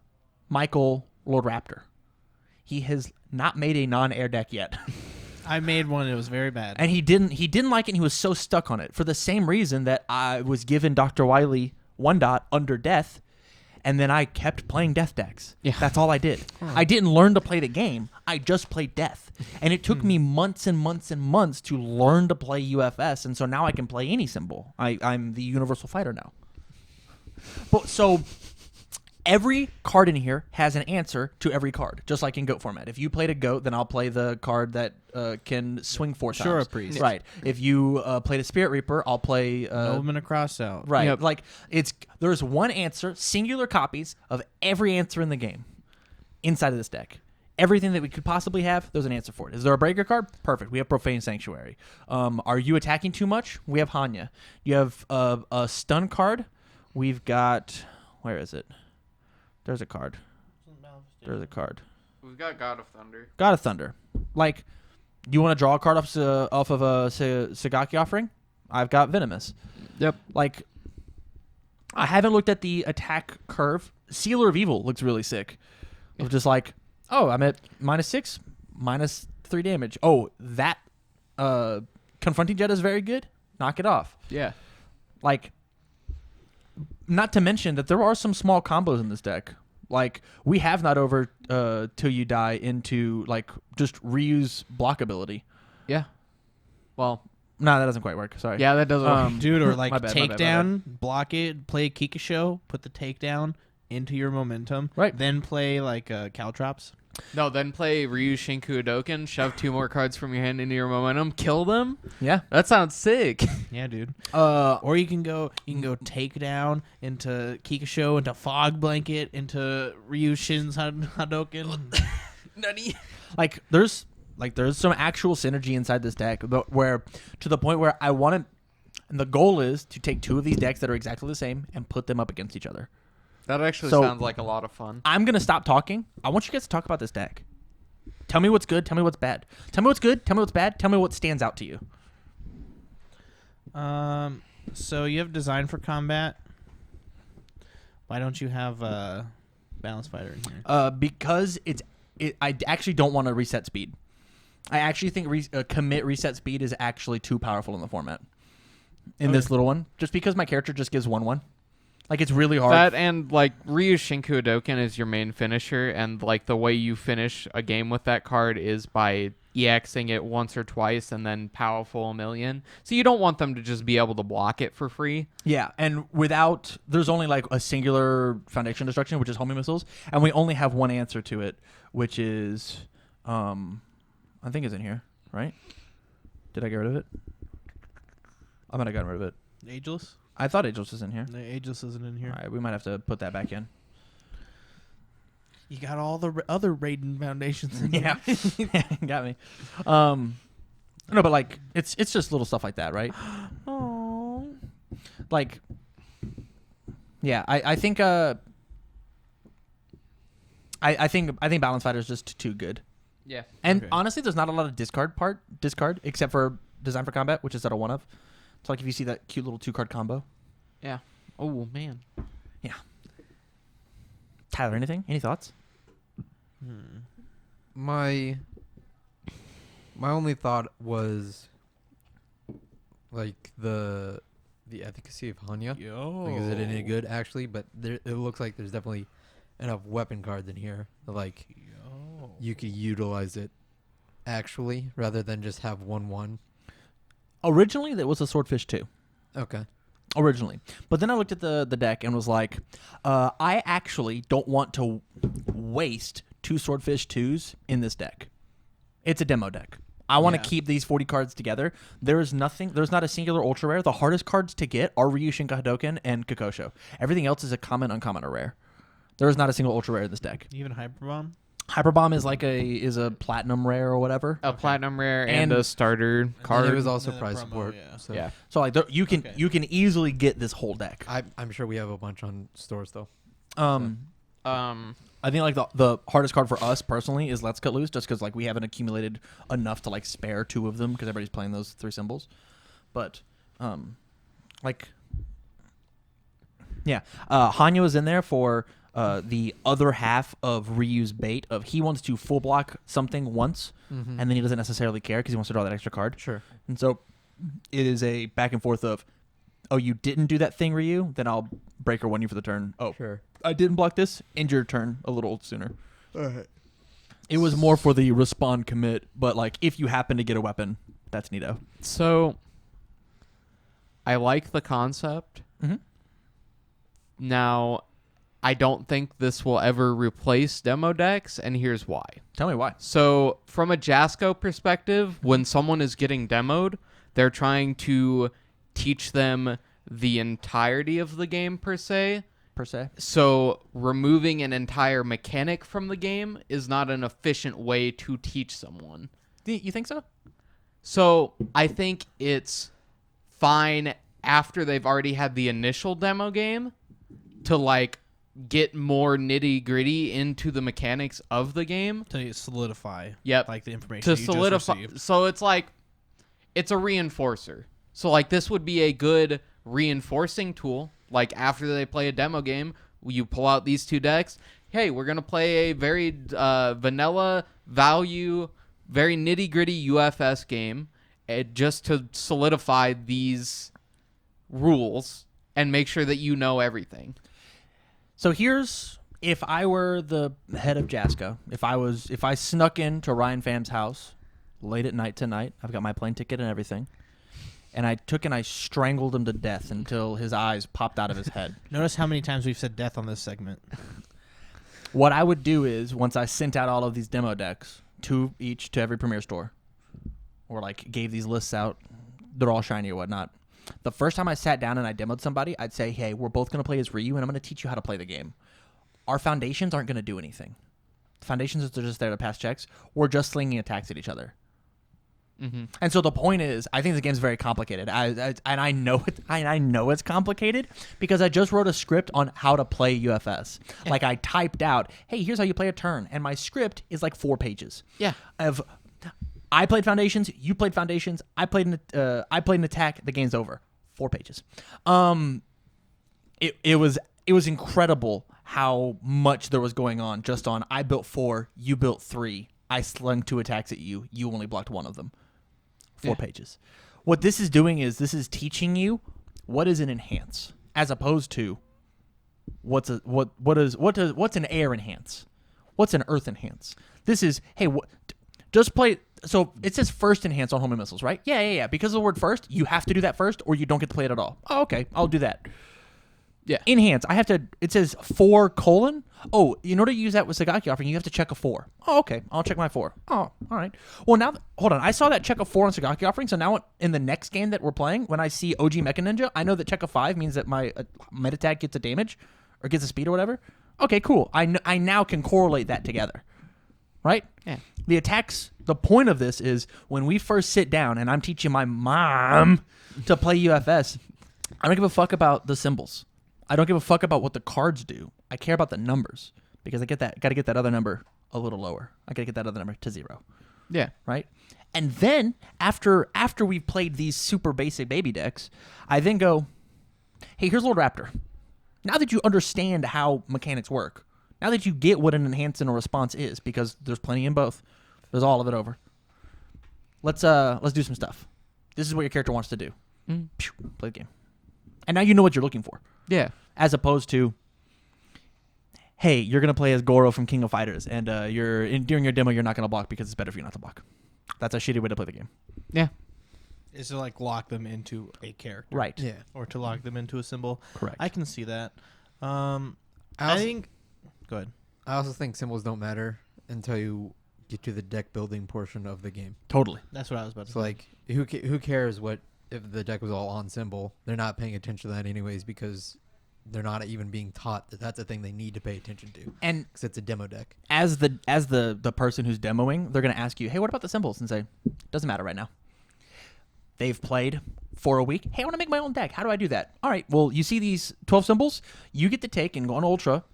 Michael Lord Raptor. He has not made a non-air deck yet. I made one. It was very bad. And he didn't like it, and he was so stuck on it for the same reason that I was given Dr. Wily 1 under death, and then I kept playing death decks. Yeah. That's all I did. I didn't learn to play the game. I just played death. And it took me months and months and months to learn to play UFS, and so now I can play any symbol. I'm the universal fighter now. But so... Every card in here has an answer to every card, just like in GOAT format. If you played a GOAT, then I'll play the card that can swing 4 times. Sure, a priest. Right. If you played a Spirit Reaper, I'll play... Nobleman across out. right. Yep. Like, there's one answer, singular copies of every answer in the game inside of this deck. Everything that we could possibly have, there's an answer for it. Is there a breaker card? Perfect. We have Profane Sanctuary. Are you attacking too much? We have Hanya. You have a stun card. We've got... Where is it? There's a card. We've got God of Thunder. God of Thunder. Like, you want to draw a card off of a Sagaki offering? I've got Venomous. Yep. Like, I haven't looked at the attack curve. Sealer of Evil looks really sick. Of just like, oh, I'm at -6, -3 damage. Oh, that Confronting Jet is very good. Knock it off. Yeah. Like, not to mention that there are some small combos in this deck. Like, we have not over Till You Die into, like, just reuse block ability. Yeah. Well, No, that doesn't quite work. Sorry. yeah, that doesn't. Dude, or like My bad, my bad, my takedown, block it, play Kikisho, put the takedown into your momentum. Right. Then play like Caltrops. No, then play Ryu Shinku Udoken, shove 2 more cards from your hand into your momentum, kill them. Yeah. That sounds sick. Yeah, dude. Or you can go takedown into Kikisho, into Fog Blanket, into Ryu Shin's Hadoken. Nutty. Like, there's some actual synergy inside this deck, but where, to the point where I want to, and the goal is to take 2 of these decks that are exactly the same and put them up against each other. That actually So- sounds like a lot of fun. I'm going to stop talking. I want you guys to talk about this deck. Tell me what's good. Tell me what's bad. Tell me what's good. Tell me what's bad. Tell me what stands out to you. So you have design for combat. Why don't you have Balance Fighter in here? Because I actually don't want to reset speed. I actually think commit reset speed is actually too powerful in the format. In this little one. Just because my character just gives 1/1. Like it's really hard. That and like Ryu Shinku Hadoken is your main finisher, and like the way you finish a game with that card is by EXing it once or twice and then powerful a million. So you don't want them to just be able to block it for free. Yeah, and there's only like a singular foundation destruction, which is homing missiles, and we only have one answer to it, which is, I think it's in here, right? Did I get rid of it? I might have gotten rid of it. Ageless? I thought Ageless was in here. No, Ageless isn't in here. All right, we might have to put that back in. You got all the other Raiden foundations in Yeah, got me. No, but like it's just little stuff like that, right? Oh. Like, yeah, I think I think Balance Fighter is just too good. Yeah. And Okay. honestly, there's not a lot of discard except for Design for Combat, which is set of one of. So like if you see that cute little 2-card combo. Yeah. Oh man. Yeah. Tyler, anything? Any thoughts? My only thought was like the efficacy of Hanya. Yo. Like, is it any good actually? But it looks like there's definitely enough weapon cards in here that, like, Yo. you could utilize it actually rather than just have 1/1. Originally, there was a Swordfish 2. Okay. Originally. But then I looked at the deck and was like, I actually don't want to waste 2 Swordfish 2s in this deck. It's a demo deck. I want to Yeah. keep these 40 cards together. There's not a singular ultra rare. The hardest cards to get are Ryu Shinka Hadoken and Kokosho. Everything else is a common, uncommon, or rare. There is not a single ultra rare in this deck. Even Hyperbomb? Hyperbomb is like a platinum rare or whatever. A platinum rare and And- a starter And card. it was also the prize promo, support. yeah. So yeah. So like you can Okay. you can easily get this whole deck. I'm sure we have a bunch on stores though. I think like the hardest card for us personally is Let's Cut Loose, just because like we haven't accumulated enough to like spare 2 of them because everybody's playing those 3 symbols. But like yeah, Hanyo is in there for the other half of Ryu's bait of he wants to full block something once, and then he doesn't necessarily care because he wants to draw that extra card. Sure. And so it is a back and forth of, oh, you didn't do that thing, Ryu? Then I'll breaker 1 you for the turn. Oh, Sure. I didn't block this. End your turn a little sooner. It was more for the respond commit, but like if you happen to get a weapon, that's neato. So I like the concept. Mhm. Now, I don't think this will ever replace demo decks, and here's why. Tell me why. So, from a Jasco perspective, when someone is getting demoed, they're trying to teach them the entirety of the game, per se. So, removing an entire mechanic from the game is not an efficient way to teach someone. You think so? So, I think it's fine after they've already had the initial demo game to, like, get more nitty-gritty into the mechanics of the game. To solidify. Yep. Like the information To that you solidify. just received. So it's like, it's a reinforcer. So like this would be a good reinforcing tool. Like after they play a demo game, you pull out these 2 decks. Hey, we're going to play a very vanilla value, very nitty-gritty UFS game just to solidify these rules and make sure that you know everything. So here's, if I were the head of Jasco, if I snuck into Ryan Pham's house late at night tonight, I've got my plane ticket and everything, and I took and I strangled him to death until his eyes popped out of his head. Notice how many times we've said death on this segment. What I would do is, once I sent out all of these demo decks, 2 each to every Premier store, or like gave these lists out, they're all shiny or whatnot. The first time I sat down and I demoed somebody, I'd say, hey, we're both going to play as Ryu, and I'm going to teach you how to play the game. Our foundations aren't going to do anything. The foundations are just there to pass checks. We're just slinging attacks at each other. Mm-hmm. And so the point is, I think the game's very complicated. I know it's complicated because I just wrote a script on how to play UFS. Like I typed out, hey, here's how you play a turn. And my script is like 4 pages. Yeah. I played Foundations. You played Foundations. I played an attack. The game's over. 4 pages. It was incredible how much there was going on. Just on I built 4, you built 3. I slung 2 attacks at you. You only blocked 1 of them. 4 pages. What this is doing is this is teaching you what is an enhance, as opposed to what's an air enhance? What's an earth enhance? This is, hey, just play. So it says first enhance on homing missiles, right? Yeah. Because of the word first, you have to do that first, or you don't get to play it at all. Oh, okay, I'll do that. Yeah. Enhance. I have to. It says 4 colon. Oh, in order to use that with Sagaki offering, you have to check a 4. Oh, okay. I'll check my 4. Oh, all right. Well, now, hold on. I saw that check a 4 on Sagaki offering. So now in the next game that we're playing, when I see OG Mecha Ninja, I know that check a 5 means that my meta tag gets a damage or gets a speed or whatever. Okay, cool. I now can correlate that together. Right? Yeah. The attacks, the point of this is when we first sit down and I'm teaching my mom to play UFS, I don't give a fuck about the symbols. I don't give a fuck about what the cards do. I care about the numbers because I got to get that other number a little lower. I got to get that other number to 0. Yeah. Right? And then after we've played these super basic baby decks, I then go, hey, here's Lord Raptor. Now that you understand how mechanics work, now that you get what an enhance and a response is, because there's plenty in both, there's all of it over. Let's do some stuff. This is what your character wants to do. Pew, play the game. And now you know what you're looking for. Yeah. As opposed to, hey, you're gonna play as Goro from King of Fighters, and during your demo you're not gonna block because it's better for you not to block. That's a shitty way to play the game. Yeah. Is to like lock them into a character, Right. Yeah. or to lock them into a symbol. Correct. I can see that. I I think. Go ahead. I also think symbols don't matter until you get to the deck building portion of the game. Totally. That's what I was about to So say. like, who cares what if the deck was all on symbol? They're not paying attention to that anyways because they're not even being taught that that's a thing they need to pay attention to. And Because it's a demo deck. as the person who's demoing, they're gonna ask you, hey, what about the symbols? And say, doesn't matter right now. They've played for a week. Hey, I want to make my own deck. How do I do that? All right. Well, you see these 12 symbols? You get to take and go on Ultra,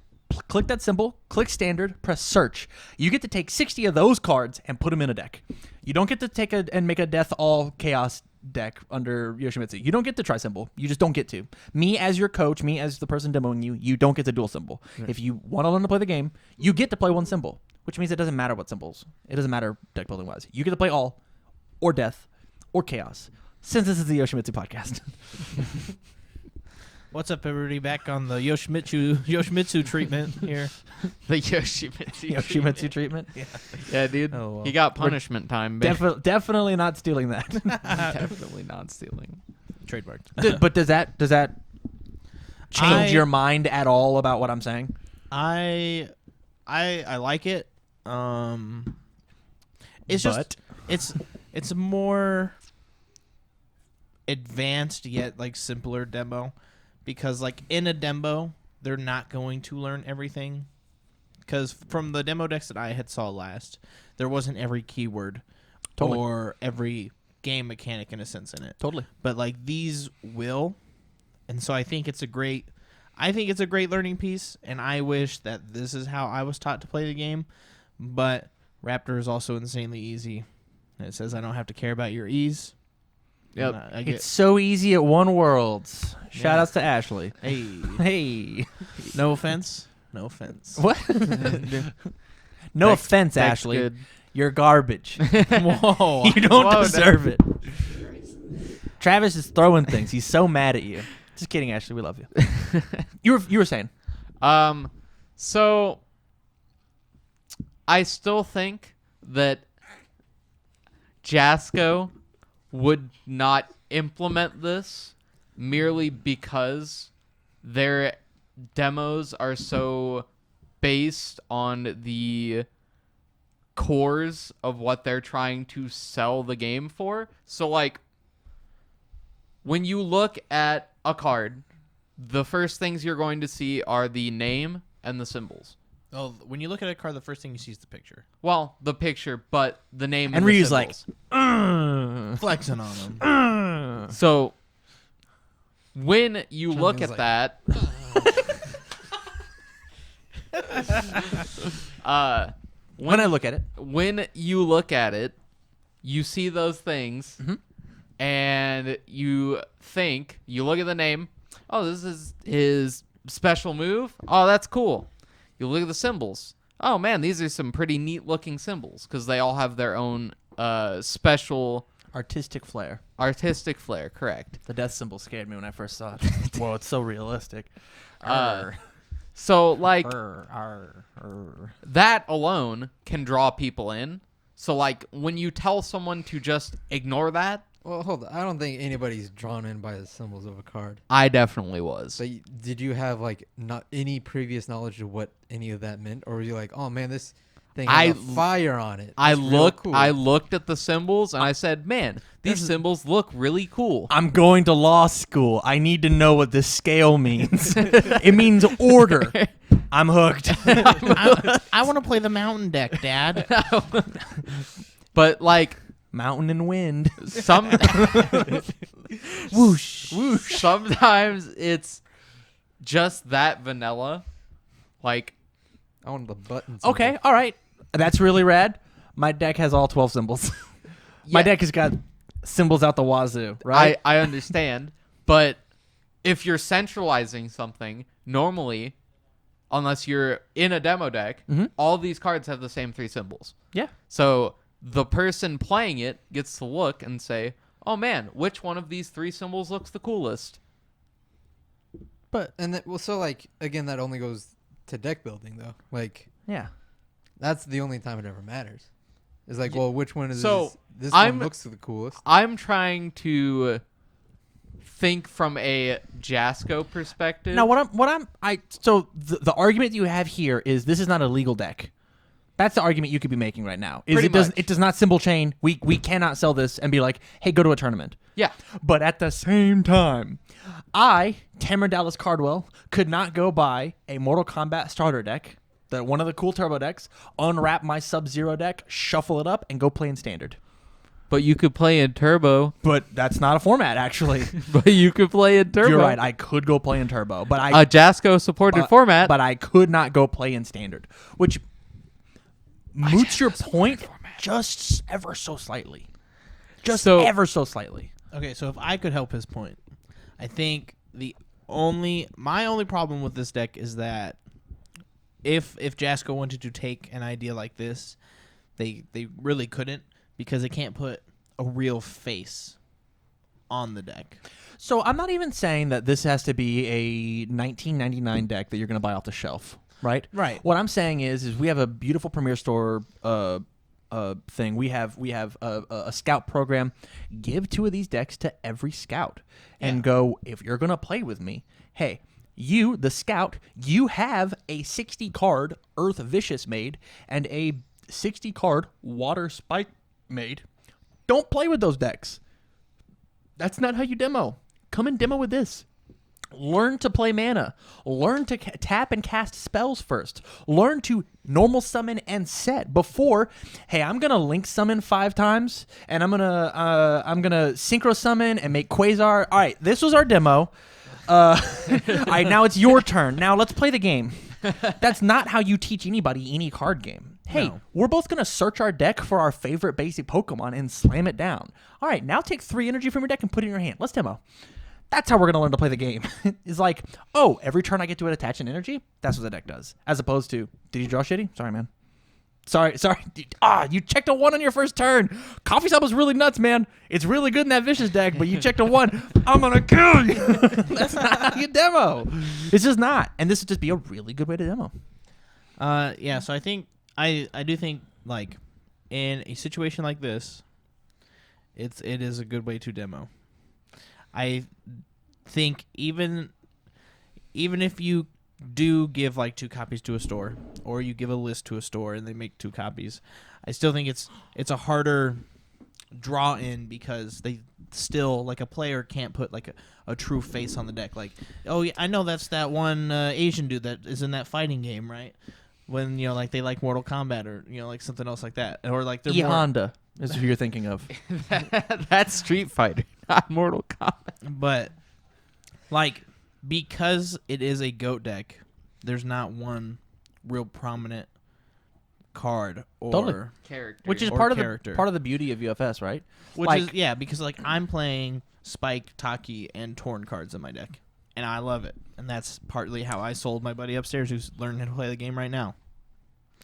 click that symbol, click Standard, press Search. You get to take 60 of those cards and put them in a deck. You don't get to take and make a Death All Chaos deck under Yoshimitsu. You don't get to try symbol. You just don't get to. Me as your coach, me as the person demoing you, you don't get to dual symbol. Right. If you want to learn to play the game, you get to play one symbol, which means it doesn't matter what symbols. It doesn't matter deck building wise. You get to play all, or Death, or Chaos. Since this is the Yoshimitsu podcast. What's up, everybody? Back on the Yoshimitsu treatment here. The Yoshimitsu. Yoshimitsu treatment. Yeah, dude. Oh, well. He got punishment time, baby. Definitely not stealing that. Definitely not stealing. Trademarked. But does that change I- your mind at all about what I'm saying? I like it. It's just it's a more advanced yet like simpler demo, because like in a demo they're not going to learn everything, because from the demo decks that I had saw last, there wasn't every keyword Totally. or every game mechanic in a sense in it. Totally. But like these will, and so I think it's a great learning piece, and I wish that this is how I was taught to play the game. But Raptor is also insanely easy, and it says I don't have to care about your ease. Yep. And I get, It's so easy at One Worlds. Shout Yeah. outs to Ashley. hey, Hey. no offense, no offense. What? No Deck's- offense, Deck's Ashley. good. You're garbage. Whoa, You don't Whoa, deserve it. Travis is throwing things. He's so mad at you. Just kidding, Ashley. We love you. You were saying. So I still think that Jasco would not implement this merely because their demos are so based on the cores of what they're trying to sell the game for. So like when you look at a card, the first things you're going to see are the name and the symbols. Oh, when you look at a card, the first thing you see is the picture. Well, the picture, but the name And the Ryu's like, symbols. Flexing on them. So when you look Chun-Li's at that, when I look at it, when you look at it, you see those things, Mhm. and you think, you look at the name, oh, this is his special move. Oh, that's cool. You look at the symbols. Oh, man, these are some pretty neat-looking symbols because they all have their own special artistic flair. artistic flair, correct. The death symbol scared me when I first saw it. Whoa, it's so realistic. Uh, So like Arr. that alone can draw people in. So like when you tell someone to just ignore that, Well, hold on. I don't think anybody's drawn in by the symbols of a card. I definitely was. So did you have like not any previous knowledge of what any of that meant, or were you like, oh man, this thing has a fire on it? I It's real cool. looked at the symbols and I said, "Man, these symbols look really cool." I'm going to law school. I need to know what this scale means. It means order. I'm hooked. I want to play the mountain deck, Dad. But like Mountain and wind. some Whoosh. sometimes it's just that vanilla. Like I wanted the buttons. Okay, all right. That's really rad. My deck has all 12 symbols. My Yeah. deck has got symbols out the wazoo, right? I understand, but if you're centralizing something, normally, unless you're in a demo deck, all these cards have the same 3 symbols. Yeah. So the person playing it gets to look and say, "Oh man, which one of these 3 symbols looks the coolest?" And that, well, so like again, that only goes to deck building though. Like Yeah. that's the only time it ever matters. It's like, well, which one is So, this I'm- one looks the coolest? I'm trying to think from a Jasco perspective. Now, so the argument you have here is this is not a legal deck. That's the argument you could be making right now. Is Pretty much. it does not symbol chain. We cannot sell this and be like, hey, go to a tournament. Yeah. But at the same time, Tamara Dallas Cardwell, could not go buy a Mortal Kombat starter deck, one of the cool turbo decks, unwrap my Sub-Zero deck, shuffle it up, and go play in standard. But you could play in Turbo. But that's not a format, actually. But you could play in Turbo. You're right. I could go play in turbo, but A Jasco supported format. But I could not go play in standard, which moots your point just ever so slightly. Just So- ever so slightly. Okay, so if I could help his point, I think my only problem with this deck is that if Jasco wanted to take an idea like this, they really couldn't, because they can't put a real face on the deck. So I'm not even saying that this has to be a 1999 deck that you're going to buy off the shelf, right? Right. What I'm saying is we have a beautiful Premier Store thing. We have a scout program. Give 2 of these decks to every scout and go, if you're going to play with me, hey, you, the scout, you have a 60 card Earth Vicious made and a 60 card Water Spike made. Don't play with those decks. That's not how you demo. Come and demo with this. Learn to play mana. Learn to tap and cast spells first. Learn to normal summon and set before, hey, I'm gonna link summon 5 times, and I'm gonna synchro summon and make Quasar. All right, this was our demo. All right, now it's your turn. Now let's play the game. That's not how you teach anybody any card game. Hey, we're both going to search our deck for our favorite basic Pokemon and slam it down. All right, now take 3 energy from your deck and put it in your hand. Let's demo. That's how we're going to learn to play the game. It's like, oh, every turn I get to attach an energy? That's what the deck does. As opposed to, did you draw shitty? Sorry, man. Sorry. You checked a 1 on your first turn. Coffee Stop was really nuts, man. It's really good in that Vicious deck, but you checked a 1. I'm going to kill you. That's not how you demo. It's just not. And this would just be a really good way to demo. Yeah, so I think I do think, like, in a situation like this, it is a good way to demo. I think even if you do give like 2 copies to a store, or you give a list to a store and they make 2 copies, I still think it's a harder draw in, because they still, like, a player can't put like a true face on the deck. Like, oh yeah, I know that's that one Asian dude that is in that fighting game, right? When, you know, like, they like Mortal Kombat, or, you know, like something else like that, or like they're more, E-Honda is who you're thinking of. That's Street Fighter, not Mortal Kombat. but like, because it is a GOAT deck, there's not one real prominent card or Totally. Character. Which is Or part character. of the beauty of UFS, right? which like- is, yeah, because like I'm playing Spike, Taki, and Torn cards in my deck, and I love it, and that's partly how I sold my buddy upstairs who's learning how to play the game right now.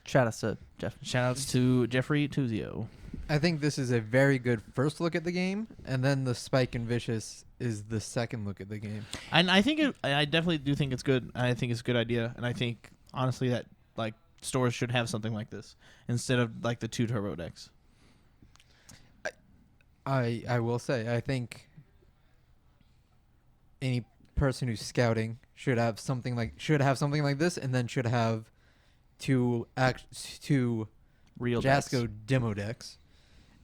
Shout out to Jeff. Shoutouts to Jeffrey Tuzio. I think this is a very good first look at the game, and then the Spike and Vicious is the second look at the game. And I think I definitely do think it's good. I think it's a good idea, and I think honestly that like stores should have something like this instead of like the 2 turbo decks. I will say I think any person who's scouting should have something like this, and then should have two Real Jasco demo decks,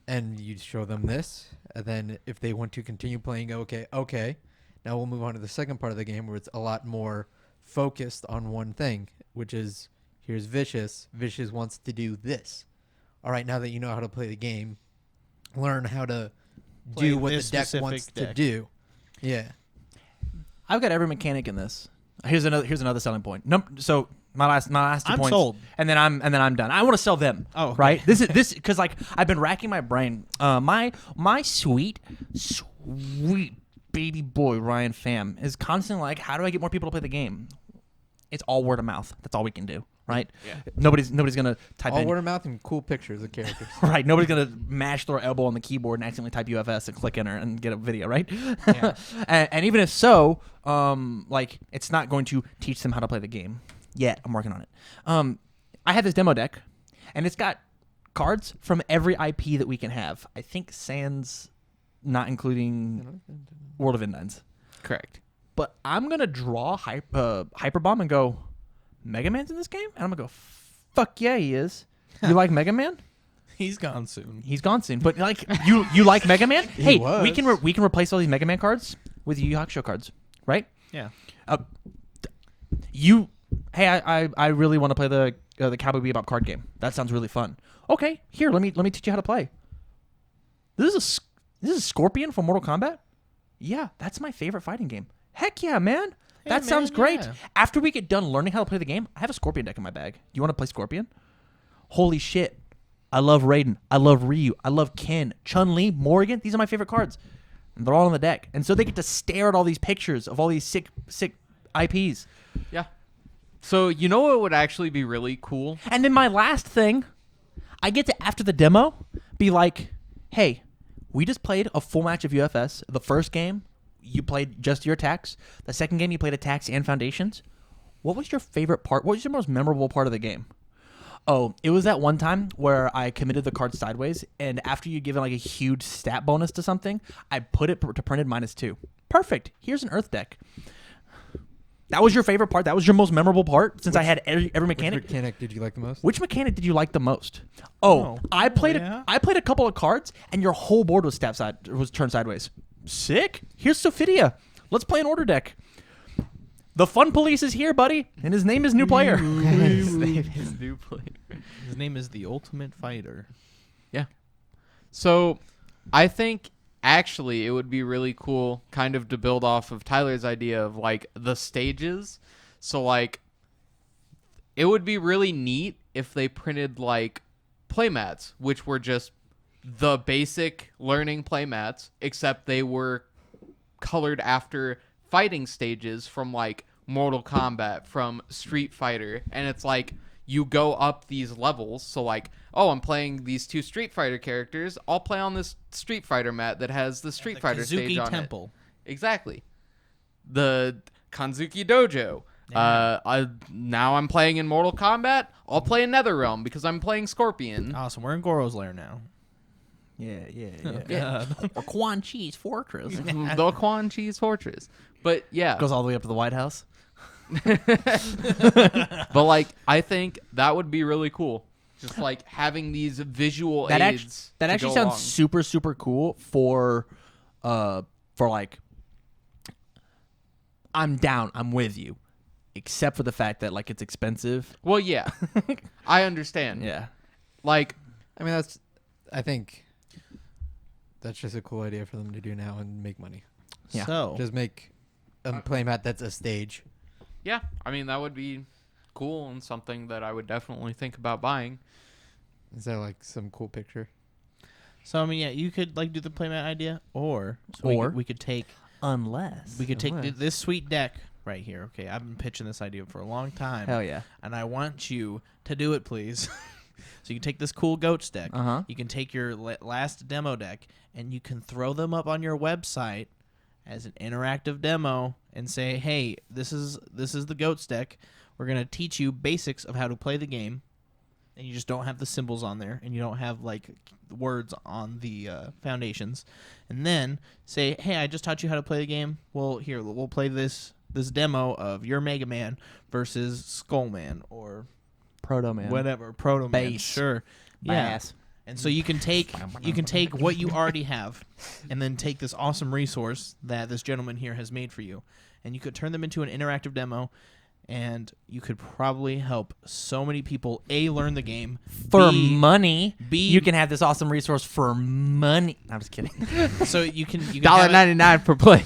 and you show them this, and then if they want to continue playing, okay, now we'll move on to the second part of the game where it's a lot more focused on one thing, which is here's Vicious. Vicious wants to do this. All right, now that you know how to play the game, learn how to Play do what the this deck specific wants to deck. do. Yeah. I've got every mechanic in this. Here's another selling point. So my last 2 I'm points, sold. and then I'm done. I want to sell them. Oh, okay. right. This because like I've been racking my brain. My sweet baby boy Ryan Pham is constantly like, how do I get more people to play the game? It's all word of mouth. That's all we can do. Right? Yeah. Nobody's gonna type All in word of mouth and cool pictures of characters. right. Nobody's gonna mash their elbow on the keyboard and accidentally type UFS and click enter and get a video, right? Yeah. and even if so, like it's not going to teach them how to play the game yet. I'm working on it. I have this demo deck, and it's got cards from every IP that we can have. I think sans, not including World of Endines. Correct. But I'm gonna draw Hyper Bomb and go, Mega Man's in this game, and I'm gonna go, fuck yeah, he is. You like Mega Man? He's gone soon. He's gone soon. But like you like Mega Man? Hey, was. we can replace all these Mega Man cards with Yu Yu Hakusho cards, right? Yeah. I really want to play the Cowboy Bebop card game. That sounds really fun. Okay, here, let me teach you how to play. This is Scorpion from Mortal Kombat? Yeah, that's my favorite fighting game. Heck yeah, man. Yeah, That sounds man, great. yeah. After we get done learning how to play the game, I have a Scorpion deck in my bag. You want to play Scorpion? Holy shit. I love Raiden. I love Ryu. I love Ken. Chun-Li, Morrigan. These are my favorite cards. And they're all on the deck. And so they get to stare at all these pictures of all these sick IPs. Yeah. So you know what would actually be really cool? And then my last thing, I get to, after the demo, be like, hey, we just played a full match of UFS. The first game, you played just your attacks. The second game, you played attacks and foundations. What was your favorite part? What was your most memorable part of the game? Oh, it was that one time where I committed the card sideways, and after you give it like a huge stat bonus to something, I put it to printed -2. Perfect. Here's an Earth deck. That was your favorite part? That was your most memorable part since I had every mechanic? Which mechanic did you like the most? Which mechanic did you like the most? Oh, I played I played a couple of cards, and your whole board was turned sideways. Sick. Here's Sophidia. Let's play an order deck. The fun police is here, buddy, and his name is New Player. His name is New Player. His name is the Ultimate Fighter. Yeah. So I think actually it would be really cool kind of to build off of Tyler's idea of like the stages. So like it would be really neat if they printed like playmats, which were just the basic learning playmats, except they were colored after fighting stages from like Mortal Kombat, from Street Fighter, and it's like you go up these levels. So like, oh, I'm playing these 2 Street Fighter characters. I'll play on this Street Fighter mat that has the Street Fighter stage Kazuki on Temple. it. Exactly. The Kanzuki Dojo. Yeah. Now I'm playing in Mortal Kombat. I'll play in NetherRealm because I'm playing Scorpion. Awesome. We're in Goro's lair now. Yeah. Or Quan Chi's Fortress. The Quan Chi's Fortress. But yeah. Goes all the way up to the White House. But like I think that would be really cool. Just like having these visual aids. That to actually go sounds along. super, super cool for like, I'm down, I'm with you. Except for the fact that like it's expensive. Well, yeah. I understand. Yeah. Like I mean, I think that's just a cool idea for them to do now and make money. Yeah. So, Just make a playmat that's a stage. yeah, I mean that would be cool and something that I would definitely think about buying. Is that like some cool picture? so I mean, yeah, you could like do the playmat idea, or we could take Unless. this sweet deck right here. Okay, I've been pitching this idea for a long time. Hell yeah. And I want you to do it, please. So you can take this cool goats deck. Uh-huh. You can take your last demo deck, and you can throw them up on your website as an interactive demo and say, hey, this is the Goats deck. We're going to teach you basics of how to play the game. And you just don't have the symbols on there, and you don't have like words on the foundations. And then say, hey, I just taught you how to play the game. Well, here, we'll play this demo of your Mega Man versus Skullman or Proto Man. whatever, Proto Man. Base. Sure. Yeah. Bass. And so you can take what you already have and then take this awesome resource that this gentleman here has made for you, and you could turn them into an interactive demo, and you could probably help so many people learn the game For B, money, B, you can have this awesome resource for money. I'm just kidding. so you can $1.99 per play.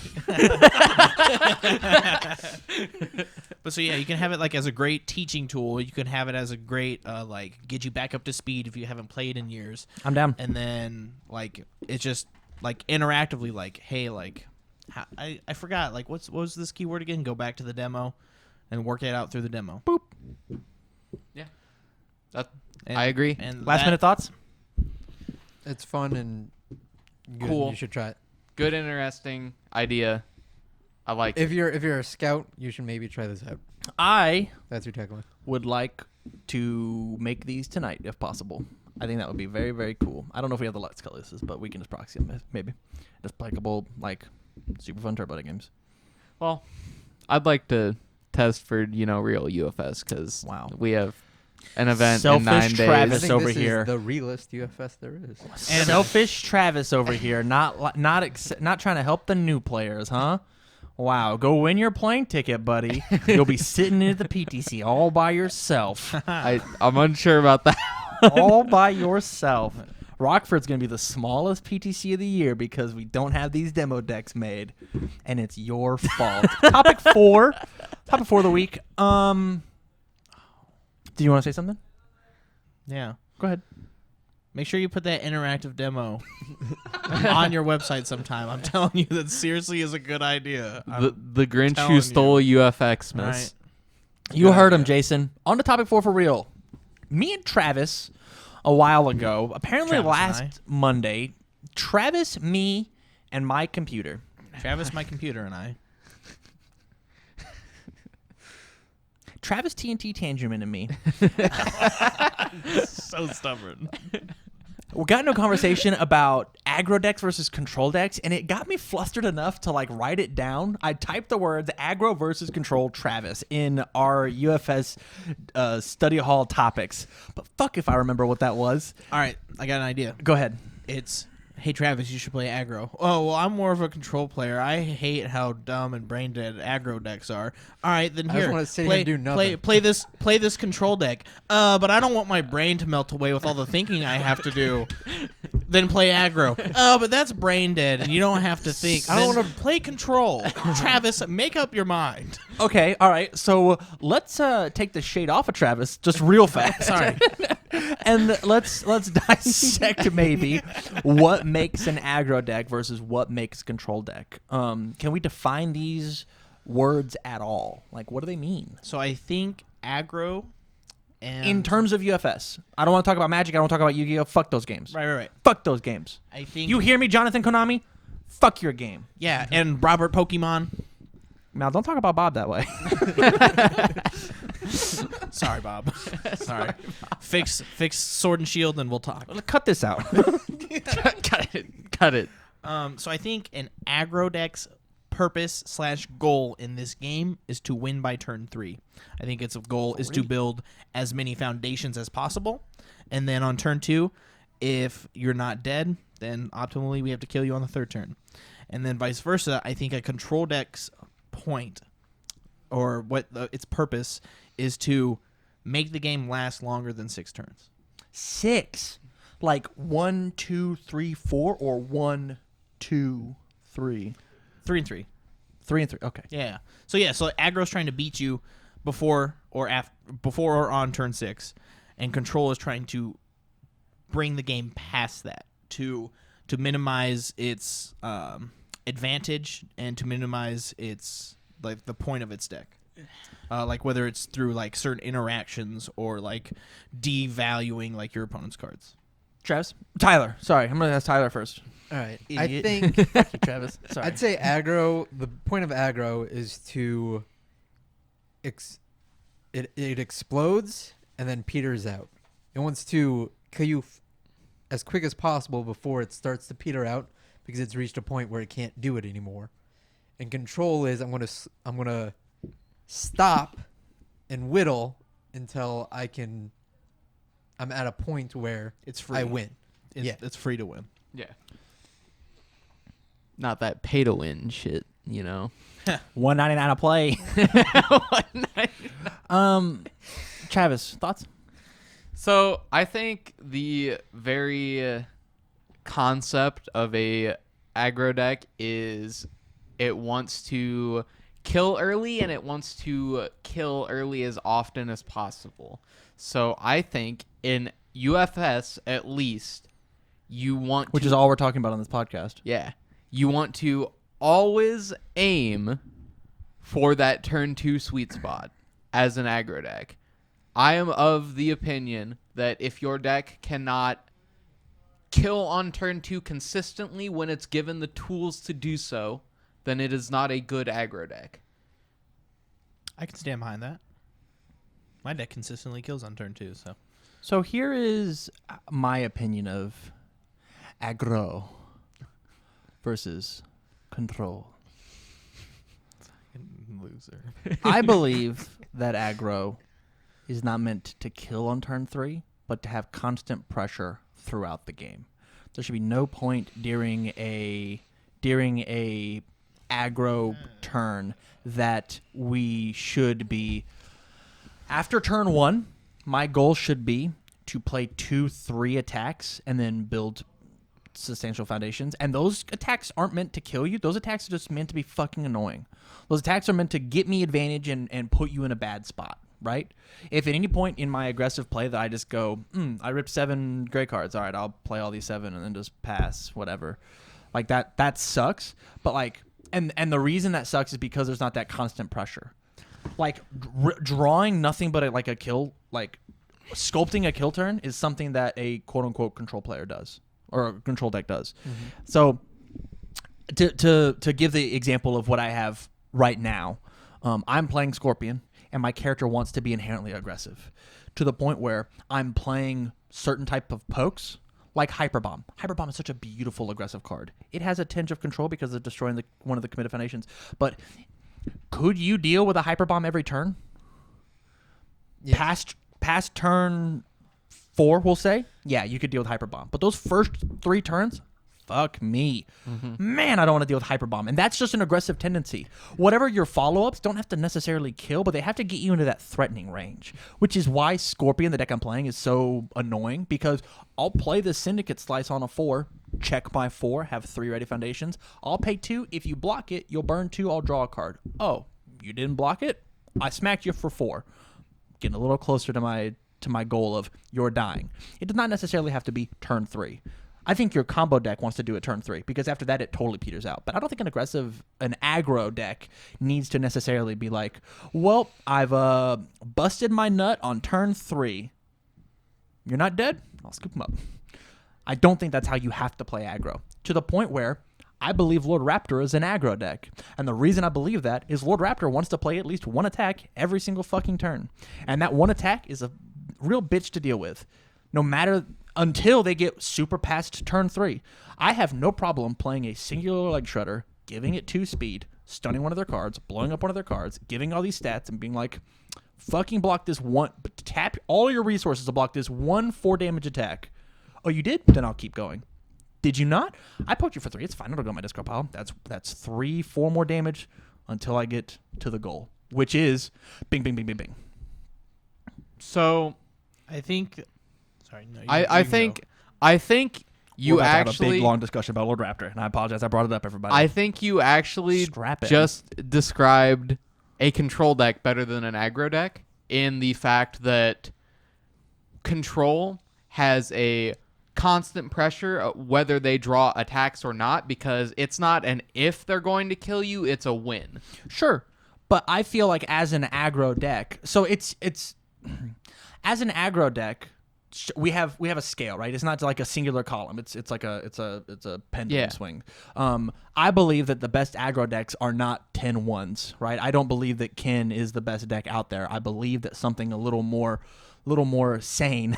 But so yeah, you can have it like as a great teaching tool. You can have it as a great like get you back up to speed if you haven't played in years. I'm down. And then like it's just like interactively like, hey, like I forgot like what was this keyword again? Go back to the demo and work it out through the demo. Boop. Yeah. And, I agree. And Last minute thoughts? It's fun and good. Cool. You should try it. Good, interesting idea. I like it. If you're a scout, you should maybe try this out. I That's your takeaway. would like to make these tonight if possible. I think that would be very, very cool. I don't know if we have the Let's Colors, but we can just proxy them maybe. Just play a couple like super fun turbo games. Well, I'd like to test for, real UFS because Wow. we have an event Selfish in 9 days. I Travis think over this here. is the realest UFS there is. And selfish Travis over here, not trying to help the new players, huh? Wow, go win your plane ticket, buddy. You'll be sitting at the PTC all by yourself. I'm unsure about that. All by yourself. Rockford's going to be the smallest PTC of the year because we don't have these demo decks made, and it's your fault. Topic four of the week. Do you want to say something? Yeah. Go ahead. Make sure you put that interactive demo on your website sometime. I'm telling you, that seriously is a good idea. The Grinch telling who stole UFX, Right. miss. You Good heard him, idea. Jason. On to topic 4 for real. Me and Travis, a while ago, apparently Travis and last Monday, Travis, me, and my computer. Travis, my computer, and I. Travis TNT Tangerman and me. So stubborn. We got into a conversation about aggro decks versus control decks, and it got me flustered enough to like write it down. I typed the words aggro versus control Travis in our UFS study hall topics. But fuck if I remember what that was. All right, I got an idea. Go ahead. It's, hey, Travis, you should play aggro. Oh, well, I'm more of a control player. I hate how dumb and brain dead aggro decks are. All right, then I just here, wanna sit here and do nothing. play this control deck. But I don't want my brain to melt away with all the thinking I have to do. Then play aggro. Oh, but that's brain dead, and you don't have to think. I don't want to play control. Travis, make up your mind. Okay, all right. So let's take the shade off of Travis just real fast. Sorry. And let's dissect maybe what makes an aggro deck versus what makes a control deck. Can we define these words at all? Like, what do they mean? So I think aggro and In terms of UFS. I don't want to talk about Magic. I don't want to talk about Yu-Gi-Oh! Fuck those games. right. Fuck those games. I think You hear me, Jonathan Konami? Fuck your game. yeah, and Robert Pokemon. Now, don't talk about Bob that way. Sorry, Bob. Sorry. Fix Sword and Shield, and we'll talk. Cut this out. Cut it. So I think an aggro deck's purpose/goal in this game is to win by turn 3. I think its goal is to build as many foundations as possible, and then on turn 2, if you're not dead, then optimally we have to kill you on the 3rd turn, and then vice versa. I think a control deck's point, or its purpose, is to make the game last longer than 6 turns. 6. Like 1, 2, 3, 4, or 1, 2, 3. 3 and 3. 3 and 3. Okay. Yeah. So aggro's trying to beat you before or on turn 6, and control is trying to bring the game past that to minimize its advantage and to minimize its like the point of its deck. Like whether it's through like certain interactions or like devaluing like your opponent's cards. Travis? Tyler. Sorry, I'm going to ask Tyler first. All right. Idiot. I think Fuck you, Travis. Sorry. I'd say aggro. The point of aggro is to it explodes and then peters out. It wants to kill you as quick as possible before it starts to peter out because it's reached a point where it can't do it anymore. And control is I'm gonna stop and whittle until I'm at a point where It's free. I win. It's free to win. Yeah. Not that pay to win shit, you know. $1.99 a play. Travis, thoughts? So I think the very concept of a aggro deck is it wants to kill early and it wants to kill early as often as possible. So I think in UFS at least you want Which to, is all we're talking about on this podcast. yeah, you want to always aim for that turn 2 sweet spot as an aggro deck. I am of the opinion that if your deck cannot kill on turn 2 consistently when it's given the tools to do so, then it is not a good aggro deck. I can stand behind that. My deck consistently kills on turn 2, so. So here is my opinion of aggro versus control. Loser. I believe that aggro is not meant to kill on turn 3, but to have constant pressure throughout the game. There should be no point during a aggro turn that we should be. After turn 1, my goal should be to play 2-3 attacks and then build substantial foundations. And those attacks aren't meant to kill you. Those attacks are just meant to be fucking annoying. Those attacks are meant to get me advantage and put you in a bad spot, right? If at any point in my aggressive play that I just go, I ripped 7 gray cards. All right, I'll play all these 7 and then just pass, whatever. Like that sucks. But like, and the reason that sucks is because there's not that constant pressure. Like drawing nothing but a kill, like sculpting a kill turn is something that a quote unquote control player does or a control deck does. Mm-hmm. So to give the example of what I have right now, I'm playing Scorpion and my character wants to be inherently aggressive to the point where I'm playing certain type of pokes like Hyperbomb. Hyperbomb is such a beautiful aggressive card. It has a tinge of control because of destroying one of the committed foundations. But could you deal with a Hyperbomb every turn? Yes. Past turn 4, we'll say? Yeah, you could deal with Hyperbomb. But those first 3 turns, fuck me. Mm-hmm. Man, I don't want to deal with Hyperbomb. And that's just an aggressive tendency. Whatever your follow-ups don't have to necessarily kill, but they have to get you into that threatening range, which is why Scorpion, the deck I'm playing, is so annoying because I'll play the Syndicate Slice on a 4, check my 4, have 3 ready foundations. I'll pay 2. If you block it, you'll burn 2. I'll draw a card. Oh, you didn't block it? I smacked you for 4. Getting a little closer to my goal of you're dying. It does not necessarily have to be turn 3. I think your combo deck wants to do it turn 3 because after that it totally peters out. But I don't think an aggro deck needs to necessarily be like, well, I've busted my nut on turn 3. You're not dead? I'll scoop them up. I don't think that's how you have to play aggro. To the point where I believe Lord Raptor is an aggro deck. And the reason I believe that is Lord Raptor wants to play at least 1 attack every single fucking turn. And that 1 attack is a real bitch to deal with. No matter until they get super past turn 3. I have no problem playing a singular leg shredder, giving it 2 speed, stunning one of their cards, blowing up one of their cards, giving all these stats, and being like, fucking block this one, tap all your resources to block this 1 4 damage attack. Oh, you did? Then I'll keep going. Did you not? I poked you for 3. It's fine. It'll go in my discard pile. That's 3, 4 more damage until I get to the goal, which is bing, bing, bing, bing, bing. So I think. Sorry, no. I think you We're about to have a actually big long discussion about Lord Raptor, and I apologize. I brought it up, everybody. I think you actually Strap it. just described a control deck better than an aggro deck in the fact that control has a constant pressure whether they draw attacks or not, because it's not an if they're going to kill you, it's a win. Sure, but I feel like as an aggro deck, so it's as an aggro deck, we have a scale, right? It's not like a singular column. It's like a pendulum swing. I believe that the best aggro decks are not 10 ones, right? I don't believe that Ken is the best deck out there. I believe that something a little more sane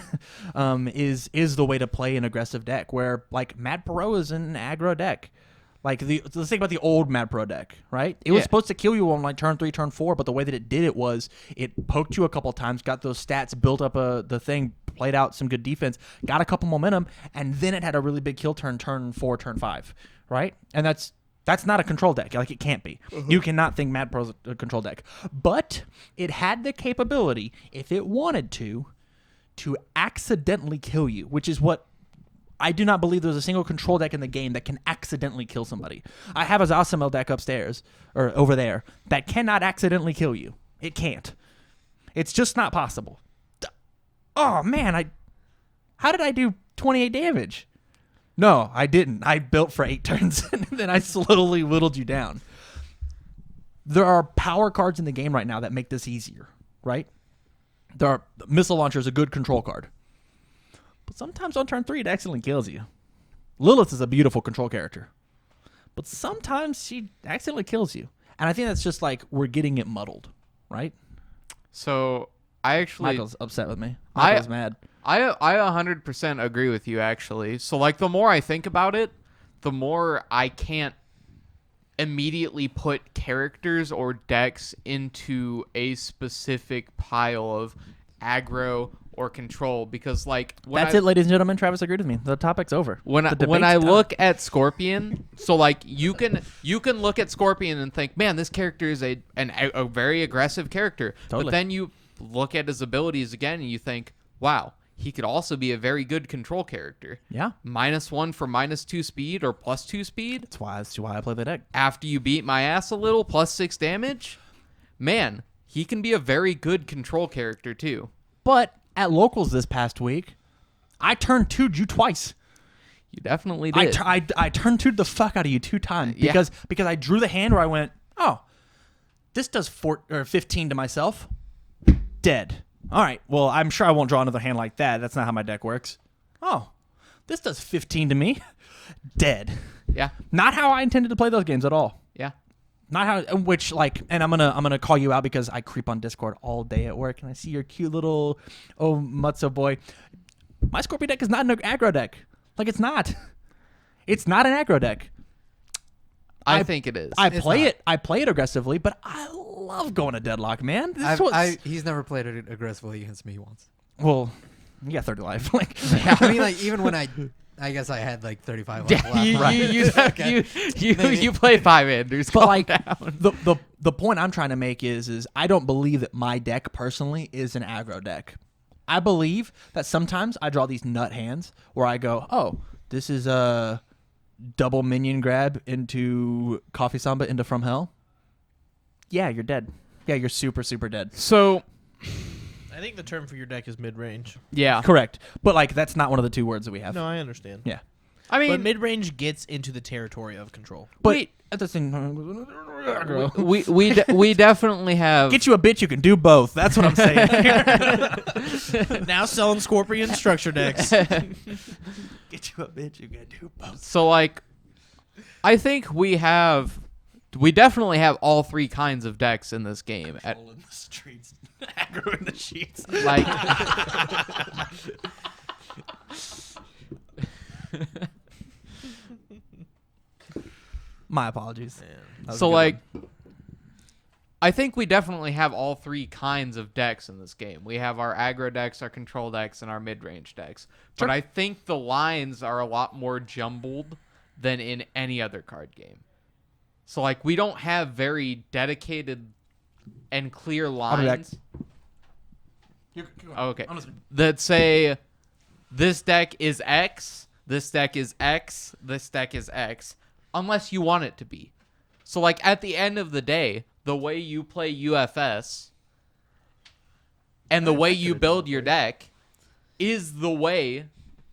is the way to play an aggressive deck, where like Mad Pro is an aggro deck. Like let's think about the old Mad Pro deck, right? It was supposed to kill you on like turn 3, turn 4, but the way that it did it was it poked you a couple times, got those stats, built up the thing, played out some good defense, got a couple momentum, and then it had a really big kill turn 4, turn 5, right? And that's not a control deck. Like, it can't be. You cannot think Mad Pro's a control deck. But it had the capability, if it wanted to accidentally kill you, which is what I do not believe there's a single control deck in the game that can accidentally kill somebody. I have a Zasamel deck upstairs, or over there, that cannot accidentally kill you. It can't. It's just not possible. Oh, man, how did I do 28 damage? No, I didn't. I built for 8 turns, and then I slowly whittled you down. There are power cards in the game right now that make this easier, right? Missile Launcher is a good control card. But sometimes on turn 3, it accidentally kills you. Lilith is a beautiful control character. But sometimes she accidentally kills you. And I think that's just like we're getting it muddled, right? So I actually... Michael's upset with me. Michael's mad. I 100% agree with you, actually. So, like, the more I think about it, the more I can't immediately put characters or decks into a specific pile of aggro or control, because, like... That's it, ladies and gentlemen. Travis agreed with me. The topic's over. When I look at Scorpion, so, like, you can look at Scorpion and think, man, this character is a very aggressive character. Totally. But then you look at his abilities again and you think, wow, he could also be a very good control character. Yeah. -1 for -2 speed or +2 speed. That's why I play the deck. After you beat my ass a little, +6 damage. Man, he can be a very good control character too. But at locals this past week, I turned 2'd you twice. You definitely did. I turned 2'd the fuck out of you 2 times because I drew the hand where I went, oh, this does 15 to myself. Dead. All right, well, I'm sure I won't draw another hand like that. That's not how my deck works. Oh, this does 15 to me. Dead. Yeah. Not how I intended to play those games at all. Yeah. Not how, which, like, and I'm gonna call you out because I creep on Discord all day at work, and I see your cute little, Mutzo boy. My Scorpion deck is not an aggro deck. Like, it's not. It's not an aggro deck. I think it is. I play it aggressively, but I love going to Deadlock, man. He's never played it aggressively against me once. Well, you got 30 life. Like, I mean, like, even when I guess I had like 35 life left. You played 5 Enders. But like down. The point I'm trying to make is I don't believe that my deck personally is an aggro deck. I believe that sometimes I draw these nut hands where I go, oh, this is a double minion grab into Coffee Samba into From Hell. Yeah, you're dead. Yeah, you're super, super dead. So I think the term for your deck is mid-range. yeah, Correct. But like that's not one of the 2 words that we have. No, I understand. Yeah. I mean, But mid-range gets into the territory of control. But at the same time, we definitely have. get you a bitch you can do both. That's what I'm saying. Now selling Scorpion structure decks. Get you a bitch you can do both. So, like, I think we definitely have all 3 kinds of decks in this game. In the streets, aggro in the sheets. Like, my apologies. so like, I think we definitely have all 3 kinds of decks in this game. We have our aggro decks, our control decks, and our mid-range decks. Sure. But I think the lines are a lot more jumbled than in any other card game. So, like, we don't have very dedicated and clear lines. Okay. That say, this deck is X, this deck is X, this deck is X, unless you want it to be. So, like, at the end of the day, the way you play UFS and the way you build your deck is the way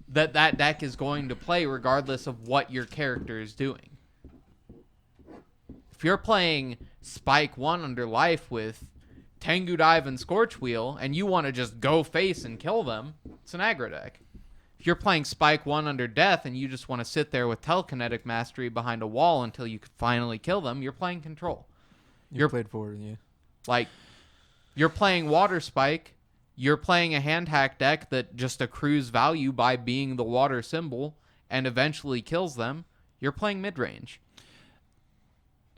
that deck is going to play regardless of what your character is doing. If you're playing Spike 1 under life with Tengu Dive and Scorch Wheel, and you want to just go face and kill them, it's an aggro deck. If you're playing Spike 1 under Death and you just want to sit there with Telekinetic Mastery behind a wall until you finally kill them, you're playing Control. You're played forward, yeah. Like, you're playing Water Spike, you're playing a hand hack deck that just accrues value by being the water symbol and eventually kills them, you're playing mid-range.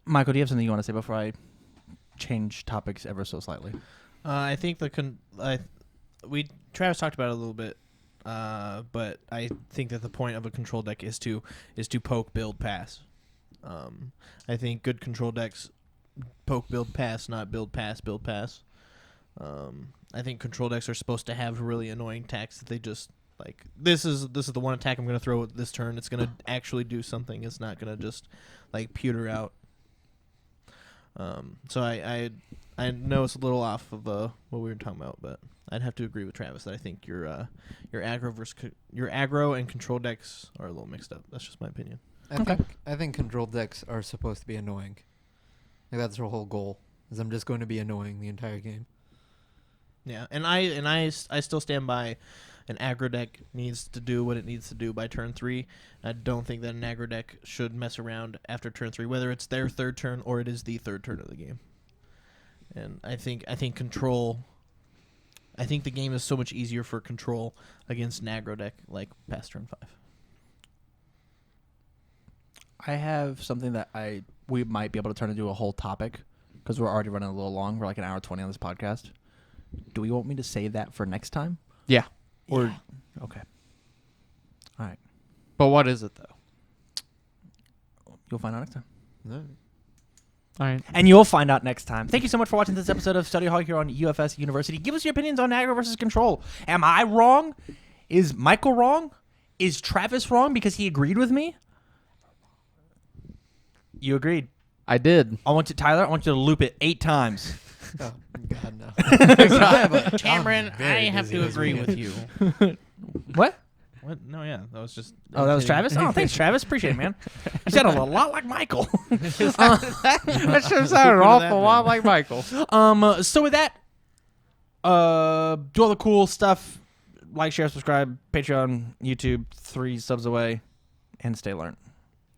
Michael, do you have something you want to say before I change topics ever so slightly? I think Travis talked about it a little bit, but I think that the point of a control deck is to poke, build, pass. I think good control decks poke, build, pass, not build, pass, build, pass. I think control decks are supposed to have really annoying attacks that they just like. This is the one attack I'm going to throw this turn. It's going to actually do something. It's not going to just like pewter out. So I know it's a little off of what we were talking about, but I'd have to agree with Travis that I think your aggro and control decks are a little mixed up. That's just my opinion. I think control decks are supposed to be annoying. Like that's their whole goal. Is I'm just going to be annoying the entire game. Yeah, and I still stand by an aggro deck needs to do what it needs to do by turn 3. I don't think that an aggro deck should mess around after turn 3, whether it's their third turn or it is the third turn of the game. And I think control. I think the game is so much easier for control against an aggro deck like past turn 5. I have something that we might be able to turn into a whole topic because we're already running a little long. We're like an hour 20 on this podcast. Do we want me to save that for next time? Yeah. Or okay. All right. But what is it, though? You'll find out next time. All right. And you'll find out next time. Thank you so much for watching this episode of Study Hall here on UFS University. Give us your opinions on aggro versus control. Am I wrong? Is Michael wrong? Is Travis wrong because he agreed with me? You agreed. I did. Tyler, I want you to loop it 8 times. Oh, God, no. Cameron, I have to agree with you. What? What? No, yeah, that was just. Oh, that was Travis? Oh, thanks, Travis. Appreciate it, man. You sounded a lot like Michael. That sure sounded an awful lot like Michael. So with that, do all the cool stuff. Like, share, subscribe, Patreon, YouTube, 3 subs away, and stay learned.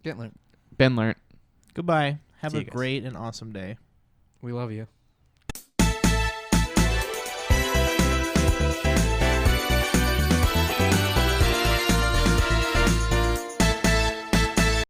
Get learned. Ben learned. Goodbye. Have See a you guys. great and awesome day. We love you.